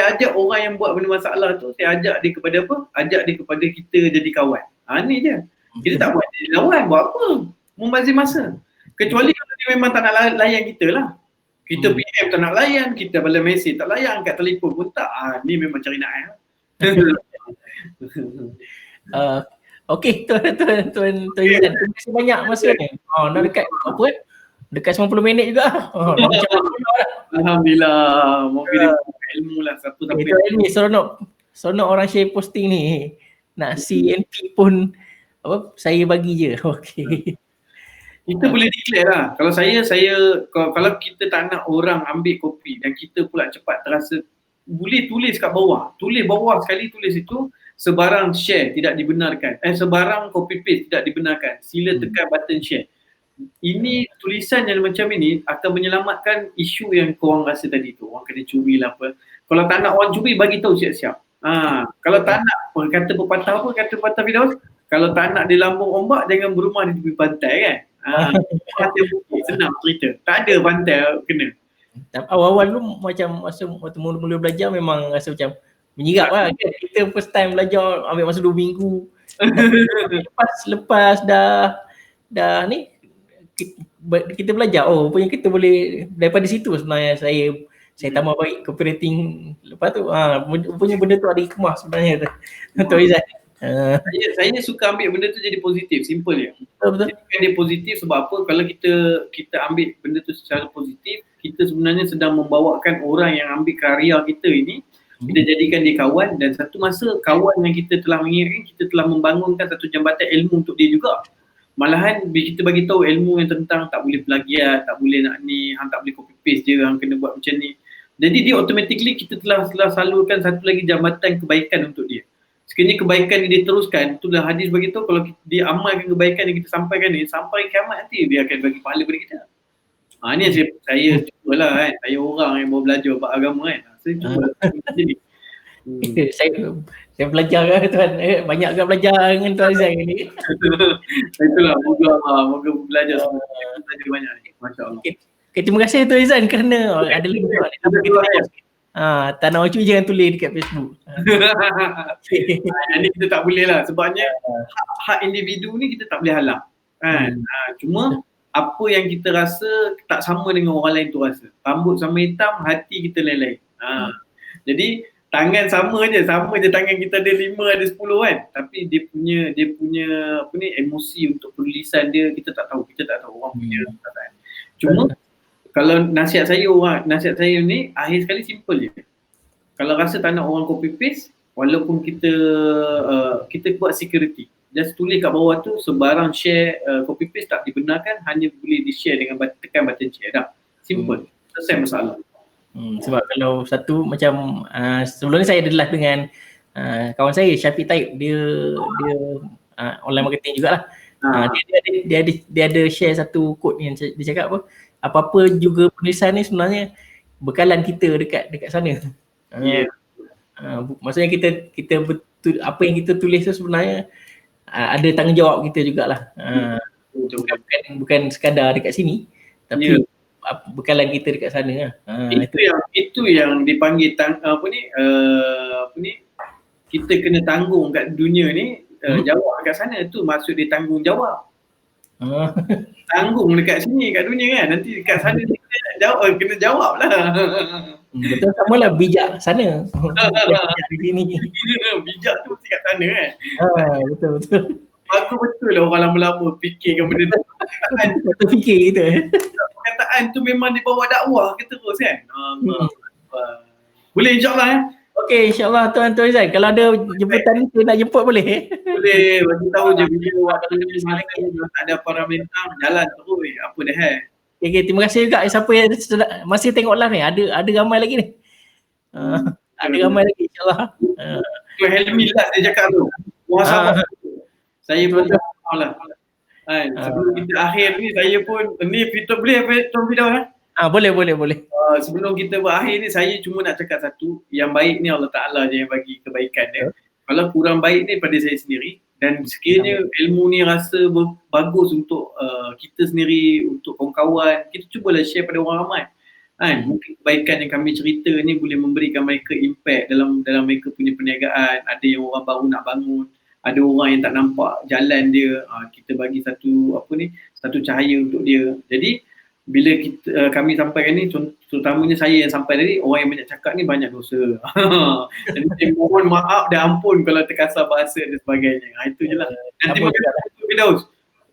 ajak orang yang buat benda masalah tu, saya ajak dia kepada apa? Ajak dia kepada kita jadi kawan. Ni je. Kita tak buat dia lawan, buat apa? Membazir masa. Kecuali kalau dia memang tak nak layan kita lah. Kita PM tak nak layan, kita bala mesej tak layan, angkat telefon pun tak. Ni memang cari naik. Okey, Tuan Izan, terima kasih banyak masa ni. Dah dekat dekat 90 minit juga. Alhamdulillah, mungkin dia ilmu lah siapa sampai. Itu ilmu seronok orang share posting ni. Nak CNP pun saya bagi je. Okey. Kita boleh declare lah. Kalau kalau kita tak nak orang ambil kopi dan kita pula cepat terasa, boleh tulis kat bawah. Tulis bawah sekali, tulis itu sebarang share tidak dibenarkan. Sebarang copy paste tidak dibenarkan. Sila tekan button share. ini tulisan yang macam ini akan menyelamatkan isu yang korang rasa tadi tu, orang kena curi lah apa. Kalau tak nak orang curi, bagi tahu siap-siap. Kalau tak nak, kata pepatah apa, kata pepatah Firdaus, kalau tak nak di lambung ombak, jangan berumah di tepi pantai kan. Senang cerita, tak ada pantai kena. Awal-awal tu macam masa waktu mula-mula belajar memang rasa macam menyirap lah kan. Kita first time belajar ambil masa 2 minggu. Lepas dah ni kita belajar, rupanya kita boleh daripada situ sebenarnya saya tambah baik copywriting. Lepas tu rupanya benda tu ada hikmah sebenarnya tu Izan. Saya suka ambil benda tu jadi positif, simple je. Betul. Dia positif sebab apa? Kalau kita ambil benda tu secara positif, kita sebenarnya sedang membawakan orang yang ambil karya kita ini, kita jadikan dia kawan, dan satu masa kawan yang kita telah mengirim, kita telah membangunkan satu jambatan ilmu untuk dia juga. Malahan kita bagi tahu ilmu yang tentang tak boleh plagiat, tak boleh nak ni, tak boleh copy paste je, hang kena buat macam ni. Jadi dia automatically kita telah salurkan satu lagi jambatan kebaikan untuk dia. Sekiranya kebaikan dia teruskan, itulah hadis bagi tahu kalau dia amalkan kebaikan yang kita sampaikan ni, sampai kiamat nanti dia akan bagi pahala kepada kita. Ni saya cubalah kan, saya orang yang baru belajar bab agama kan. Saya cuba macam ni. Saya belajar kan Tuan, banyak kan belajar dengan Tuan Azan ni. Itulah, moga belajar semua. Belajar banyak ni, masya-Allah. Okay, terima kasih Tuan Azan kerana ada link tak nak cuci jangan tulis dekat Facebook. Ini kita tak boleh lah, sebabnya hak individu ni kita tak boleh halang kan. Cuma apa yang kita rasa tak sama dengan orang lain tu rasa. Rambut sama hitam, hati kita lain-lain. Jadi tangan sama je tangan kita ada 5 ada 10 kan, tapi dia punya apa ni, emosi untuk penulisan dia kita tak tahu orang punya perkataan. Cuma kalau nasihat saya ni akhir sekali simple je. Kalau rasa tak nak orang copy paste, walaupun kita buat security, just tulis kat bawah tu sebarang share copy paste tak dibenarkan, hanya boleh di share dengan tekan button share dah. Simple. Selesai masalah. Sebab kalau satu macam sebelum ni saya adalah dengan kawan saya Syafiq Taib, dia online marketing jugalah. Dia ada share satu quote yang dia cakap apa-apa juga penulisan ni sebenarnya bekalan kita dekat sana. Maksudnya kita betul apa yang kita tulis tu sebenarnya ada tanggungjawab kita jugalah. Bukan sekadar dekat sini, tapi bekalan kita dekat sana. Itu yang dipanggil kita kena tanggung kat dunia ni. Jawab kat sana tu maksud dia tanggungjawab. Tanggung dekat sini kat dunia kan, nanti dekat sana kena jawab lah. Betul, samalah bijak sana. Bijak tu mesti kat sana kan. Betul. Aku betul lah orang lama-lama fikirkan benda tu. Fikir kita. Perkataan tu memang dibawa dakwah ke terus kan. Boleh insyaAllah Okey, insyaAllah Tuan Izan. Kalau ada jemputan ni, nak jemput boleh? Boleh, bagi tahu je bila waktu ni tak ada para bintang, jalan terus. Apa dah Okay, terima kasih juga siapa yang masih tengok live ni. Ada ramai lagi ni. Ada ramai lagi insyaAllah. Helmi lah dia cakap tu. Muhasabah. Saya pun tahu lah. Sebelum kita akhir ni, saya pun, ni kita boleh Tuan Firdaus Boleh. Sebelum kita berakhir ni, saya cuma nak cakap satu, yang baik ni Allah Ta'ala je yang bagi kebaikan dia. Kalau kurang baik ni pada saya sendiri, dan sekiranya ilmu ni rasa bagus untuk kita sendiri, untuk kawan-kawan, kita cubalah share pada orang ramai. Mungkin kebaikan yang kami cerita ni boleh memberikan mereka impact dalam mereka punya perniagaan. Ada yang orang baru nak bangun, ada orang yang tak nampak jalan dia, kita bagi satu cahaya untuk dia. Jadi bila kami sampaikan ni, terutamanya saya yang sampai tadi, orang yang banyak cakap ni banyak dosa. Jadi saya mohon maaf dan ampun kalau terkasar bahasa dan sebagainya. Itu je lah. Nanti terima kasih Firdaus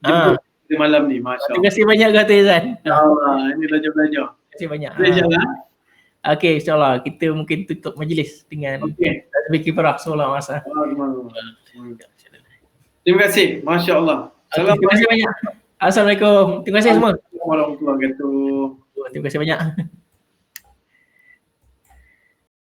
jumpa malam ni, Masya Allah. Terima kasih banyak kata Izan. Ini belajar. Terima kasih banyak. Belajarlah. Okey, insyaAllah kita mungkin tutup majlis dengan tasbih kifarah solat masa. Terima kasih, Masya Allah. Terima kasih banyak. Assalamualaikum. Terima kasih semua. Warahmatullahi wabarakatuh. Terima kasih banyak.